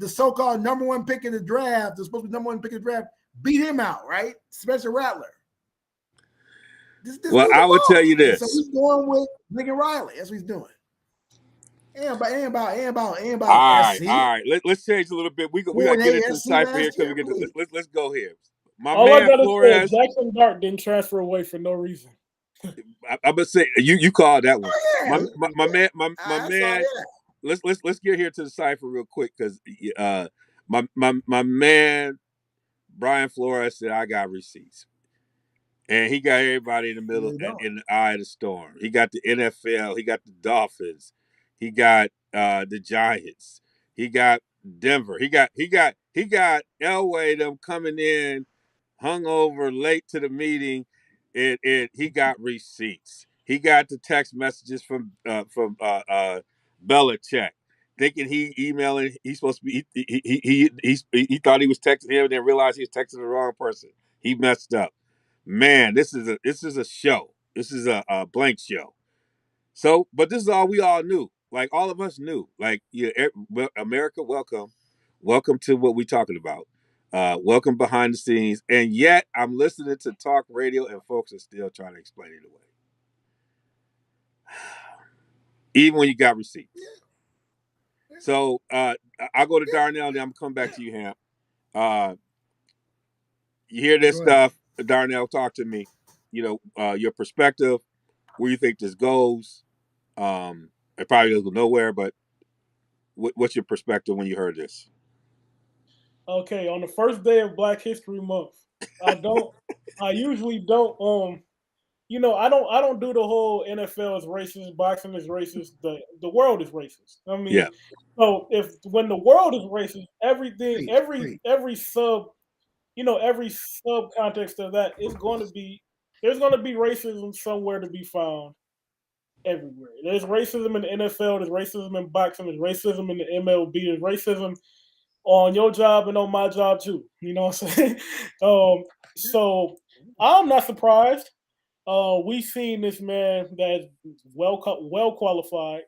so-called number one pick in the draft. The supposed to be number one pick in the draft. Beat him out, right? Spencer Rattler. Well, I would tell you this. So he's going with Lincoln Riley. That's what he's doing. And about all SC. right. Let's change a little bit. We got to get into the cipher here because we get to, let's go here. All I gotta say is Jackson Dart didn't transfer away for no reason. I'm gonna say you called that one. Oh, yeah. My man. Let's get here to the cipher real quick because my man Brian Flores said I got receipts. And he got everybody in the middle, in the eye of the storm. He got the NFL. He got the Dolphins. He got the Giants. He got Denver. He got Elway them coming in, hungover, late to the meeting. He got receipts. He got the text messages from Belichick, thinking he emailing. He's supposed to be. He thought he was texting him, and then realized he was texting the wrong person. He messed up. Man, this is a show. This is a blank show. So, but this is all we all knew. Like all of us knew. Like, yeah, America, welcome to what we're talking about. Welcome behind the scenes. And yet, I'm listening to talk radio, and folks are still trying to explain it away. Even when you got receipts. So I'll go to Darnell, then I'm gonna come back to you, Ham. You hear this stuff, Darnell, talk to me. You know, your perspective, where you think this goes. It probably doesn't go nowhere, but what's your perspective when you heard this? Okay, on the first day of Black History Month, I usually don't I don't do the whole NFL is racist, boxing is racist, the world is racist. I mean, yeah. So when the world is racist, everything, every sub context of that is going to be, there's going to be racism somewhere to be found everywhere. There's racism in the NFL, there's racism in boxing, there's racism in the MLB, there's racism on your job and on my job too. You know what I'm saying? So I'm not surprised. We've seen this man that's well qualified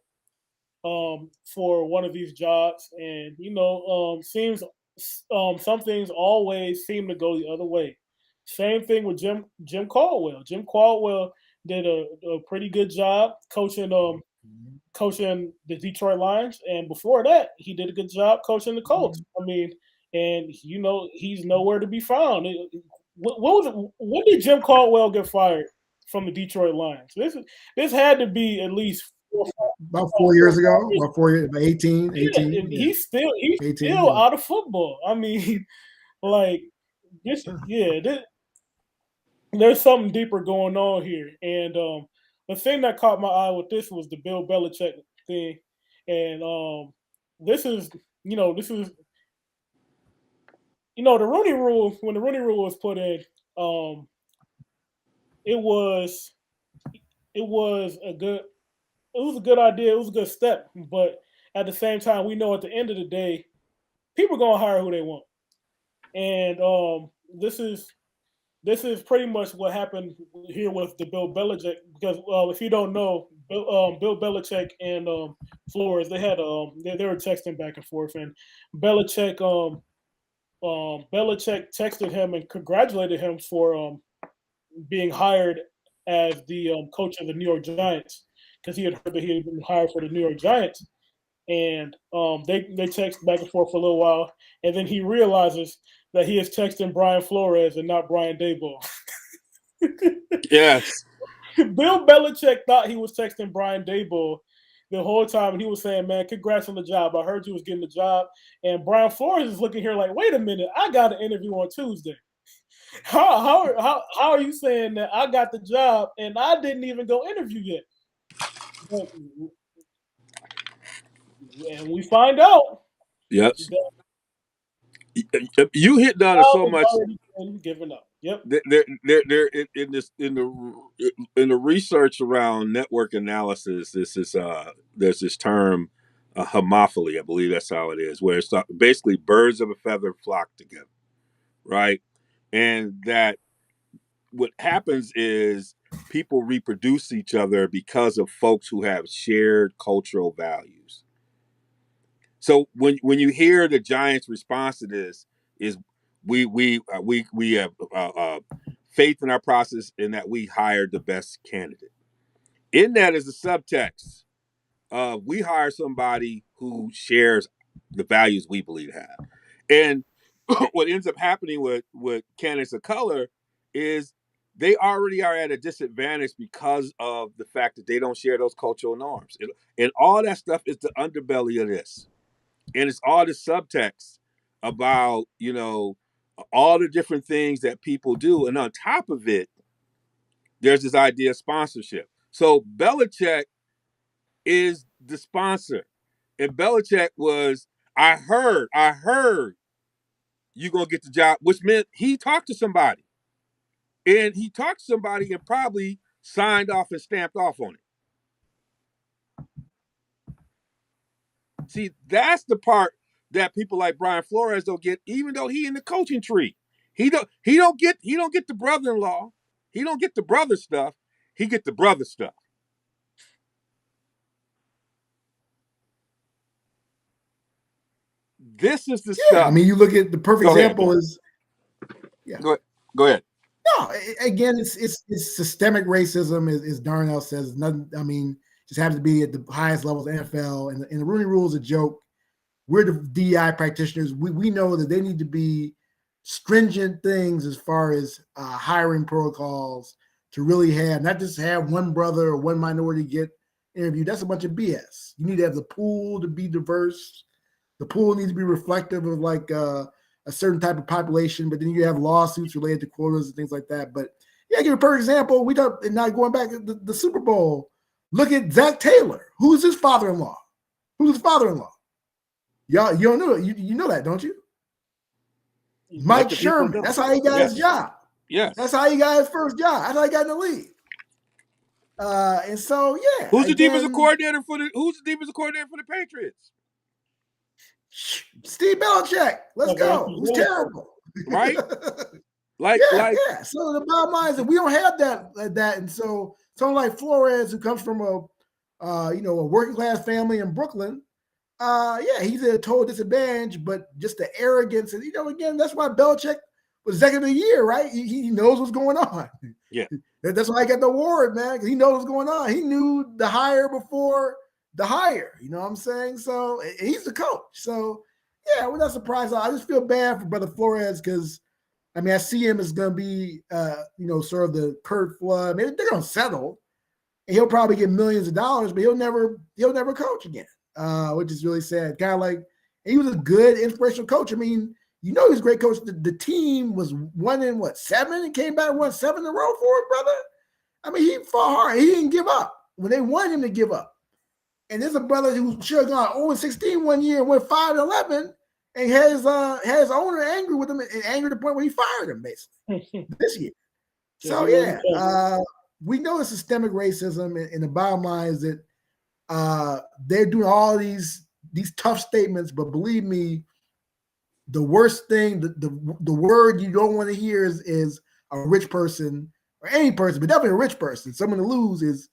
for one of these jobs, and seems some things always seem to go the other way. Same thing with Jim Caldwell. Jim Caldwell did a pretty good job coaching the Detroit Lions, and before that, he did a good job coaching the Colts. I mean, and he's nowhere to be found. When did Jim Caldwell get fired from the Detroit Lions? This had to be at least about 4 years ago. About 4 years, about 18. Yeah. He's still out of football. I mean, like this. There's something deeper going on here, and the thing that caught my eye with this was the Bill Belichick thing, and this is the Rooney Rule. When the Rooney Rule was put in, it was a good idea. It was a good step, but at the same time, we know at the end of the day, people are gonna hire who they want, and this this is pretty much what happened here with the Bill Belichick. Because if you don't know, Bill Belichick and Flores, they had they were texting back and forth, and Belichick Belichick texted him and congratulated him for being hired as the coach of the New York Giants because he had heard that he had been hired for the New York Giants. And they text back and forth for a little while, and then he realizes that he is texting Brian Flores and not Brian Daboll. Yes. Bill Belichick thought he was texting Brian Daboll the whole time, and he was saying, "Man, congrats on the job. I heard you was getting the job." And Brian Flores is looking here like, "Wait a minute, I got an interview on Tuesday. How are you saying that I got the job and I didn't even go interview yet?" But, and we find out. Yep. You hit on it so much. Already been given up. Yep. They're in this in the research around network analysis. There's this term, homophily. I believe that's how it is, where it's basically birds of a feather flock together, right? And that what happens is people reproduce each other because of folks who have shared cultural values. So when you hear the Giants' response to this is we have faith in our process in that we hired the best candidate. In that is a subtext of we hire somebody who shares the values we believe to have. And what ends up happening with candidates of color is they already are at a disadvantage because of the fact that they don't share those cultural norms. And all that stuff is the underbelly of this. And it's all the subtext about, all the different things that people do. And on top of it, there's this idea of sponsorship. So Belichick is the sponsor. And Belichick was, I heard you're going to get the job, which meant he talked to somebody. And he talked to somebody and probably signed off and stamped off on it. See, that's the part that people like Brian Flores don't get, even though he in the coaching tree. He don't get the brother-in-law. He don't get the brother stuff. He get the brother stuff. This is the stuff. I mean, you look at the perfect example is Go ahead. No, again, it's systemic racism, as Darnell says. Nothing. I mean, just happens to be at the highest levels of NFL, and the Rooney Rule is a joke. We're the DEI practitioners. We know that they need to be stringent things as far as hiring protocols to really have, not just have one brother or one minority get interviewed. That's a bunch of BS. You need to have the pool to be diverse. The pool needs to be reflective of like a certain type of population, but then you have lawsuits related to quotas and things like that. But yeah, give a perfect example. We don't, and now going back to the Super Bowl, look at Zach Taylor. Who's his father-in-law? Who's his father-in-law? Y'all, you don't know it. You know that, don't you? Mike Sherman. That's how he got his job. Yes. That's how he got his first job. That's how he got in the league. And so, yeah. Who's the defensive coordinator for the Patriots? Steve Belichick. Let's go. Who's terrible. Right? Yeah. So the bottom line is that we don't have that. And so someone like Flores, who comes from a working class family in Brooklyn, he's at a total disadvantage, but just the arrogance. And, again, that's why Belichick was executive of the year, right? He knows what's going on. Yeah. That's why I got the award, man, because he knows what's going on. He knew the hire before the hire. You know what I'm saying? So he's the coach. So, yeah, we're not surprised. I just feel bad for Brother Flores because, I mean, I see him as going to be, sort of the Kurt Flood. Maybe they're going to settle, and he'll probably get millions of dollars, but he'll never coach again, which is really sad. Kind of like he was a good, inspirational coach. I mean, he was a great coach. The team was 1-7 and came back and won 7 in a row for it, brother. I mean, he fought hard. He didn't give up when they wanted him to give up. And there's a brother who should have gone 0-16 one year and went 5-11, and had his owner angry with him and angry to the point where he fired him basically this year. So we know the systemic racism, and the bottom line is that they're doing all these tough statements, but believe me, the worst thing, the word you don't want to hear is a rich person or any person, but definitely a rich person, someone to lose is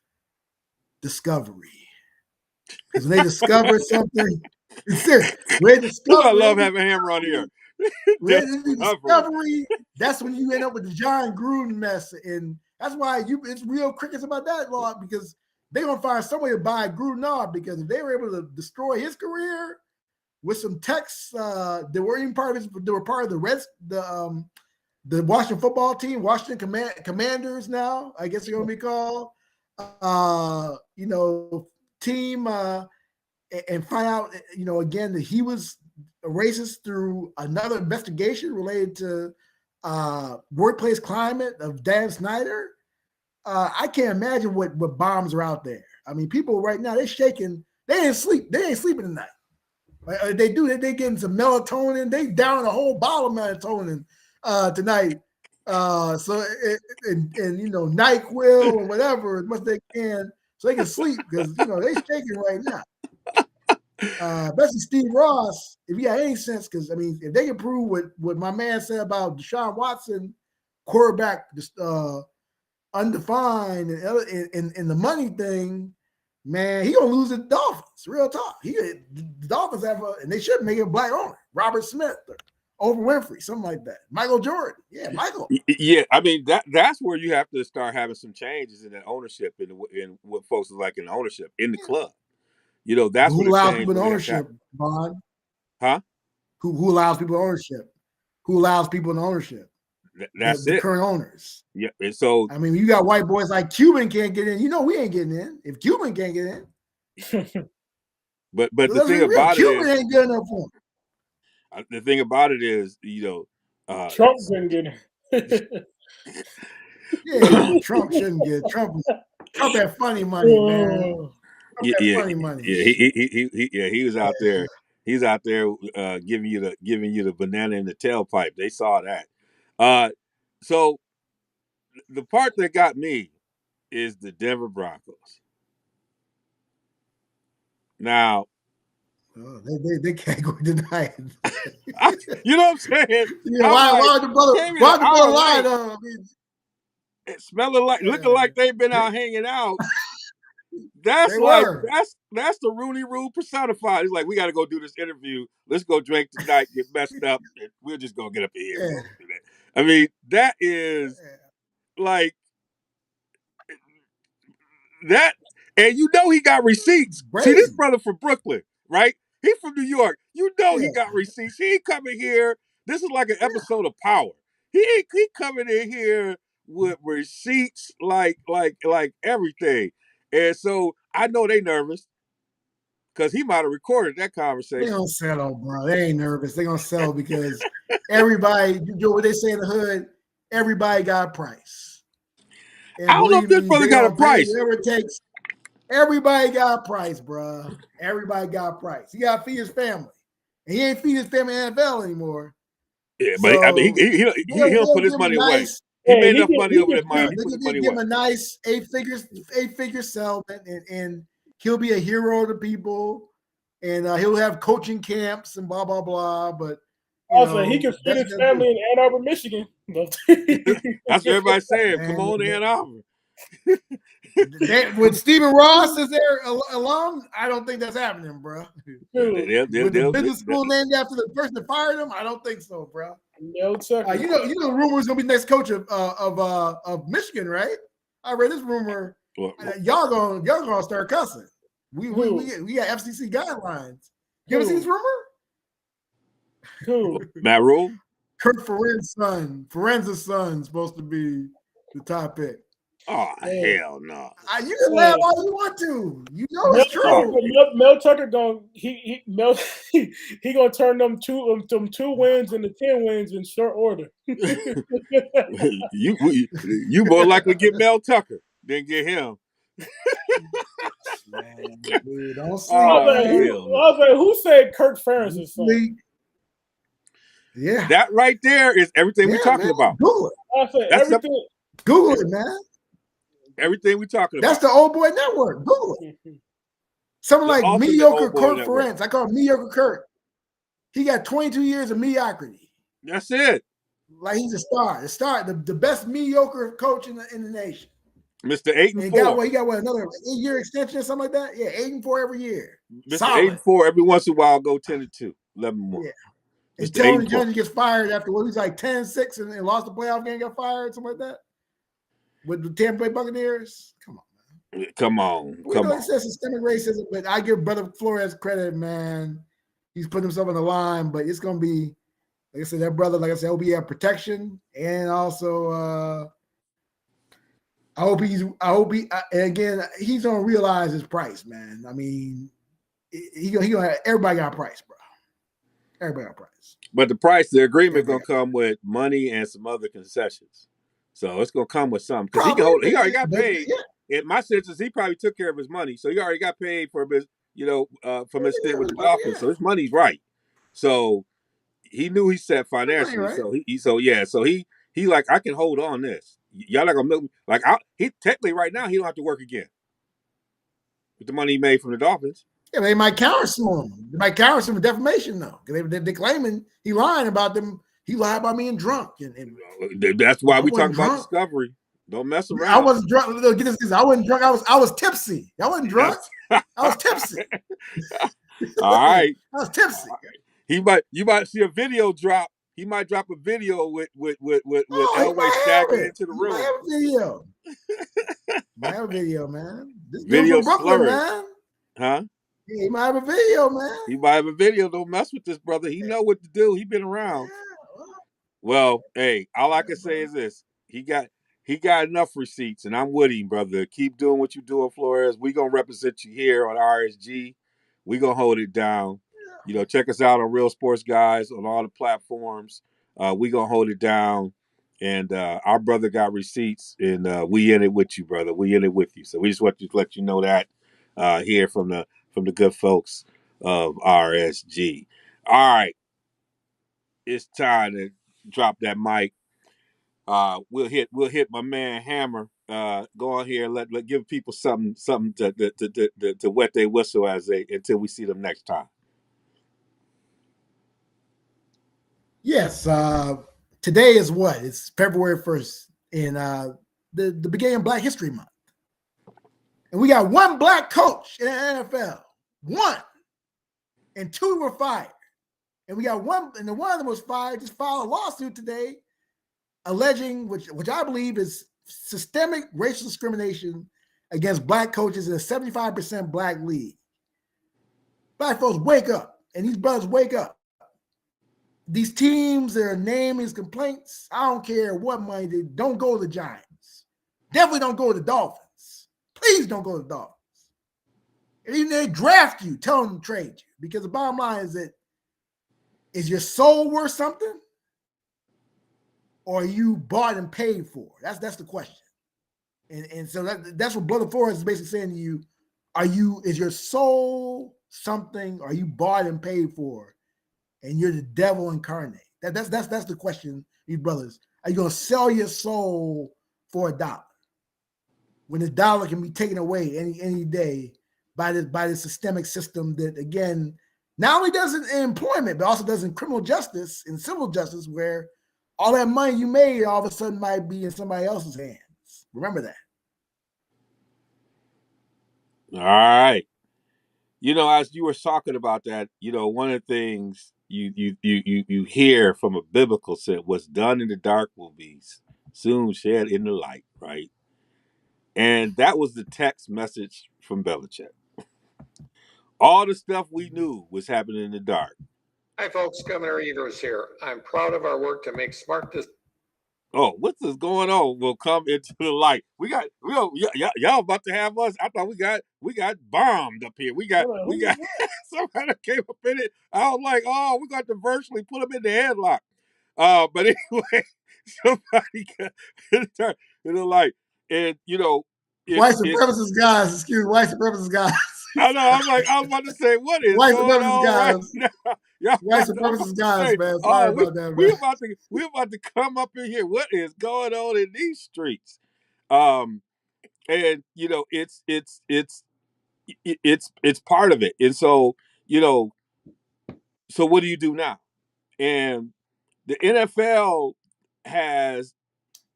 discovery. Because when they discover something, it's serious. When they I discover, love having Hammer on here. discovery, that's when you end up with the John Gruden mess. And that's why it's real crickets about that law, because they're going to find some way to buy Gruden off, because if they were able to destroy his career with some texts that were even part of his, they were part of the Washington football team, Washington Commanders now, I guess they're going to be called, team, and find out, again, that he was a racist through another investigation related to workplace climate of Dan Snyder. I can't imagine what bombs are out there. I mean, people right now, they're shaking. They ain't sleeping tonight. They getting some melatonin. They down a whole bottle of melatonin tonight. NyQuil or whatever as much as they can, so they can sleep, because they shaking right now. Especially Steve Ross, if he had any sense, because if they can prove what my man said about Deshaun Watson, quarterback, undefined, and the money thing, man, he gonna lose the Dolphins. Real talk. The Dolphins have and they should make it a black owner, Robert Smith or Oprah Winfrey, something like that. Michael Jordan, yeah, Michael. Yeah, that's where you have to start having some changes in that ownership in what folks are like in ownership in the club. That's who what allows people ownership, Bond. Huh? Who allows people ownership? Who allows people in ownership? That's the current owners. Yeah, and so you got white boys like Cuban can't get in. We ain't getting in if Cuban can't get in. but the thing about Cuban ain't good enough for him. The thing about it is, Trump didn't get it. Yeah, Trump shouldn't get it. Trump had funny money, man. Funny money. Yeah, he was out there. He's out there giving you the banana in the tailpipe. They saw that. So the part that got me is the Denver Broncos. Now, they can't go deny it. You know what I'm saying? Yeah, why the brother lie though? Smelling like, looking like they've been out hanging out. That's that's the Rooney Rule personified. He's like, we got to go do this interview. Let's go drink tonight, get messed up, and we'll just go get up in here. Yeah. That is like that, and he got receipts. Brady. See, this brother from Brooklyn, right? He from New York. He got receipts. He ain't coming here. This is like an episode of Power. He coming in here with receipts like everything. And so I know they nervous because he might have recorded that conversation. They don't settle, bro. They ain't nervous. They gonna sell because everybody, what they say in the hood, everybody got a price. And I don't know if this brother got a price. Whatever it takes. Everybody got a price, bro. Everybody got a price. He got to feed his family. And he ain't feed his family in the NFL anymore. Yeah, but he'll put his money away. He made enough money over that money. They give him a nice eight-figure settlement, and he'll be a hero to people, and he'll have coaching camps and blah blah blah. But also, he can feed his family in Ann Arbor, Michigan. That's what everybody's saying. Come on, Ann Arbor. When Stephen Ross is their alum, I don't think that's happening, bro. With the business school named after the person that fired him, I don't think so, bro. No, the rumor is gonna be next coach of Michigan, right? I read this rumor. Y'all gonna start cussing. We got FCC guidelines. You ever seen this rumor? Who? Matt Rule? Kirk Ferentz's son, supposed to be the top pick. Oh, hell no. You can laugh all you want to. It's true. Mel Tucker he gonna turn them two wins into 10 wins in short order. you more likely get Mel Tucker than get him. Man, dude, don't sleep. I was like, who said Kirk Ferentz's son? Yeah. That right there is everything we're talking about. Google it. I said everything. Google it, man. Everything we're talking about. That's the Old Boy Network. Google it. Someone like mediocre Kirk Ferentz. I call him mediocre Kirk. He got 22 years of mediocrity. That's it. Like he's a star. The best mediocre coach in the nation. Mr. 8 and And 4. he got another 8-year extension or something like that? Yeah, 8-4 every year. Mr. 8 and Solid. 4. Every once in a while, go 10 and 2, 11 and 1. Yeah. And Mr. 8 Tony and 4. Dungy gets fired after what he's like 10-6 and lost the playoff game, got fired, something like that. With the Tampa Bay Buccaneers. Come on, man. Come on. We know he says systemic racism, but I give Brother Flores credit, man. He's putting himself on the line, but it's gonna be, like I said, that brother, like I said, he'll be have protection, and also I hope he again, he's gonna realize his price, man. I mean, he gonna everybody got a price, bro. Everybody got a price. But the agreement gonna come with money and some other concessions. So it's gonna come with something because he already got paid. Yeah. In my sense is he probably took care of his money, so he already got paid for his, from his stint with the Dolphins. Yeah. So his money's right. So he knew he set financially. Right. So he like, I can hold on this. Y'all not gonna milk me. Like he technically right now he don't have to work again with the money he made from the Dolphins. Yeah, they might countersue him. They might countersue him with defamation though, because they're claiming he lying about them. He lied about being drunk, and that's why we talk about discovery. Don't mess around. I wasn't drunk. Get this. I wasn't drunk. I was tipsy. I wasn't drunk. I was tipsy. All right. I was tipsy. You might see a video drop. He might drop a video with Elway staggering into the room. Might have a video. Might have a video, man. This video from Brooklyn, man. Huh? Yeah, he might have a video, man. He might have a video. Don't mess with this brother. He know what to do. He been around. Yeah, well, hey, all I can say is this: he got enough receipts, and I'm with him, brother. Keep doing what you're doing, Flores. We gonna represent you here on RSG. We gonna hold it down. Check us out on Real Sports Guys on all the platforms. We gonna hold it down, and our brother got receipts, and we in it with you, brother. We in it with you. So we just want to let you know that here from the good folks of RSG. All right, it's time to drop that mic. We'll hit my man Hammer. Go on here, let give people something to wet their whistle until we see them next time. Yes, today is what? It's February 1st, and the beginning of Black History Month. And we got one black coach in the NFL. One. And 2 were fired. And we got one, and the one of them was fired, just filed a lawsuit today alleging, which I believe is systemic racial discrimination against black coaches in a 75% black league. Black folks, wake up. And these brothers, wake up. These teams that are naming these complaints, I don't care what money they don't go to the Giants. Definitely don't go to the Dolphins. Please don't go to the Dolphins. And even if they draft you, tell them to trade you. Because the bottom line is that, is your soul worth something? Or are you bought and paid for? That's the question. And so that's what Brother Flores is basically saying to you. Is your soul something? Are you bought and paid for? And you're the devil incarnate. That's the question, you brothers. Are you gonna sell your soul for $1? When the dollar can be taken away any day by this systemic system that, again, not only does it in employment, but also does in criminal justice and civil justice, where all that money you made all of a sudden might be in somebody else's hands. Remember that. All right. As you were talking about that, one of the things you hear from a biblical sense, what's done in the dark will be soon shared in the light, right? And that was the text message from Belichick. All the stuff we knew was happening in the dark. Hi, folks. Governor Evers here. I'm proud of our work to make smart decisions. Oh, what's going on will come into the light. Y'all about to have us. I thought we got bombed up here. We got somebody came up in it. I was like, oh, we got to virtually put them in the headlock. But anyway, somebody got in the light, and white supremacist guys. Excuse me, white supremacist guys. I know. I was about to say, what is white going on guys. Right now? White supremacist guys, man. Sorry about that, man. We're about to come up in here. What is going on in these streets? And it's part of it. And so so what do you do now? And the NFL has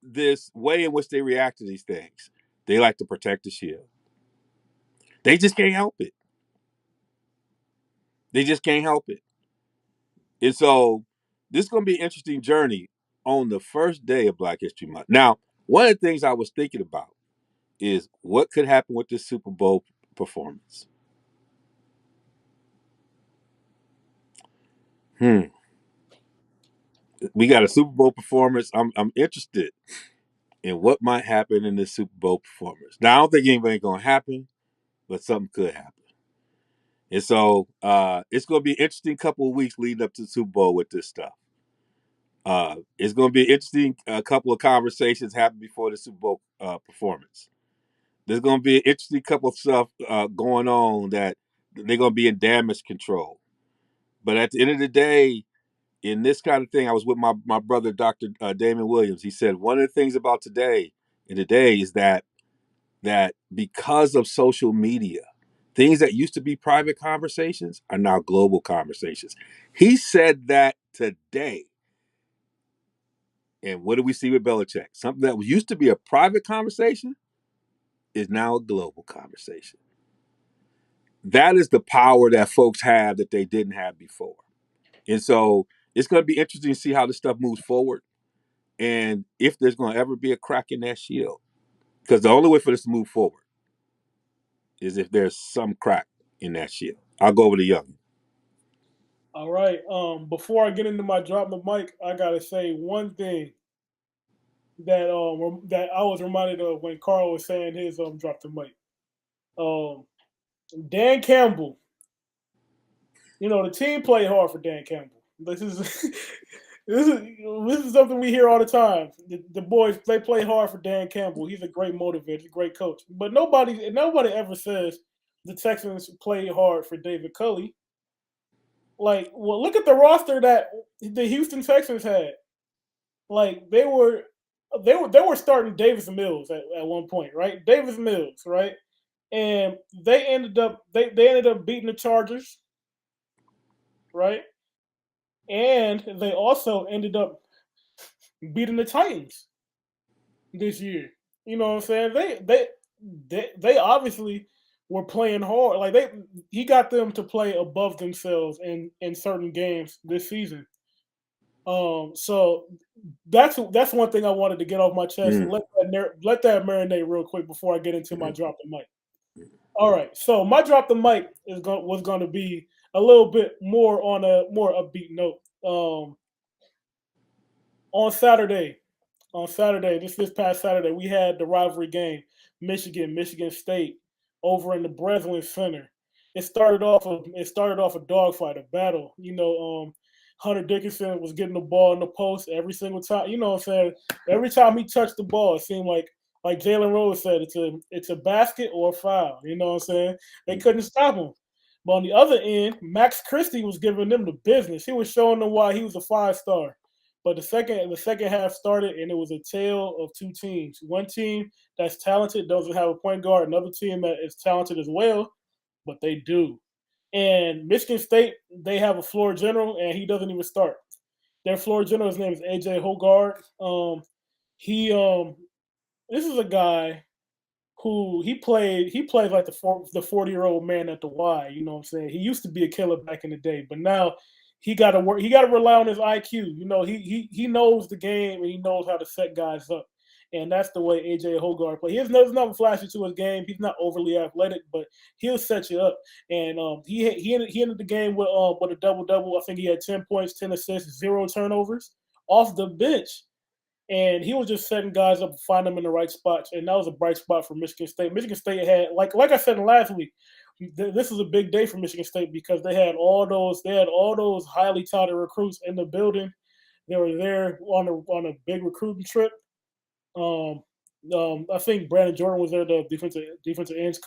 this way in which they react to these things. They like to protect the shield. They just can't help it. They just can't help it. And so this is going to be an interesting journey on the first day of Black History Month. Now, one of the things I was thinking about is what could happen with this Super Bowl performance. We got a Super Bowl performance. I'm interested in what might happen in this Super Bowl performance. Now, I don't think anything's going to happen, but something could happen. And so it's going to be an interesting couple of weeks leading up to the Super Bowl with this stuff. It's going to be an interesting couple of conversations happening before the Super Bowl performance. There's going to be an interesting couple of stuff going on that they're going to be in damage control. But at the end of the day, in this kind of thing, I was with my brother, Dr. Damon Williams. He said one of the things about today is that because of social media, things that used to be private conversations are now global conversations. He said that today. And what do we see with Belichick? Something that used to be a private conversation is now a global conversation. That is the power that folks have that they didn't have before. And so it's going to be interesting to see how this stuff moves forward and if there's going to ever be a crack in that shield. Because the only way for this to move forward is if there's some crack in that shield. I'll go over to Young. All right. Before I get into my drop the mic, I gotta say one thing that I was reminded of when Carl was saying his drop the mic. Dan Campbell. You know, the team played hard for Dan Campbell. This is this is something we hear all the time. The boys, they play hard for Dan Campbell. He's a great motivator, a great coach. But nobody ever says the Texans played hard for David Culley. Like, well, look at the roster that the Houston Texans had. Like they were starting Davis Mills at one point, right? Davis Mills, right? And they ended up beating the Chargers, right? And they also ended up beating the Titans this year. You know what I'm saying? They obviously were playing hard. Like he got them to play above themselves in certain games this season. So that's one thing I wanted to get off my chest and let that marinate real quick before I get into my drop the mic. All right, so my drop the mic was going to be a little bit more on a more upbeat note. On Saturday, this past Saturday, we had the rivalry game, Michigan State, over in the Breslin Center. It started off a dogfight, a battle. You know, Hunter Dickinson was getting the ball in the post every single time. You know what I'm saying? Every time he touched the ball, it seemed like Jalen Rose said, it's a basket or a foul. You know what I'm saying? They couldn't stop him. But on the other end, Max Christie was giving them the business. He was showing them why he was a 5-star. But the second half started, and it was a tale of two teams. One team that's talented doesn't have a point guard. Another team that is talented as well, but they do. And Michigan State, they have a floor general, and he doesn't even start. Their floor general, his name is AJ Hogard. This is a guy who he plays like the 40-year-old man at the Y. You know what I'm saying? He used to be a killer back in the day, but now he got to work. He got to rely on his IQ. You know, he knows the game and he knows how to set guys up, and that's the way AJ Hogard plays. There's nothing flashy to his game. He's not overly athletic, but he'll set you up. And he ended the game with a double-double. I think he had 10 points, 10 assists, 0 turnovers off the bench. And he was just setting guys up to find them in the right spots. And that was a bright spot for Michigan State. Michigan State had, like I said last week, this was a big day for Michigan State because they had all those highly touted recruits in the building. They were there on a big recruiting trip. I think Brandon Jordan was there, the defensive ends coach.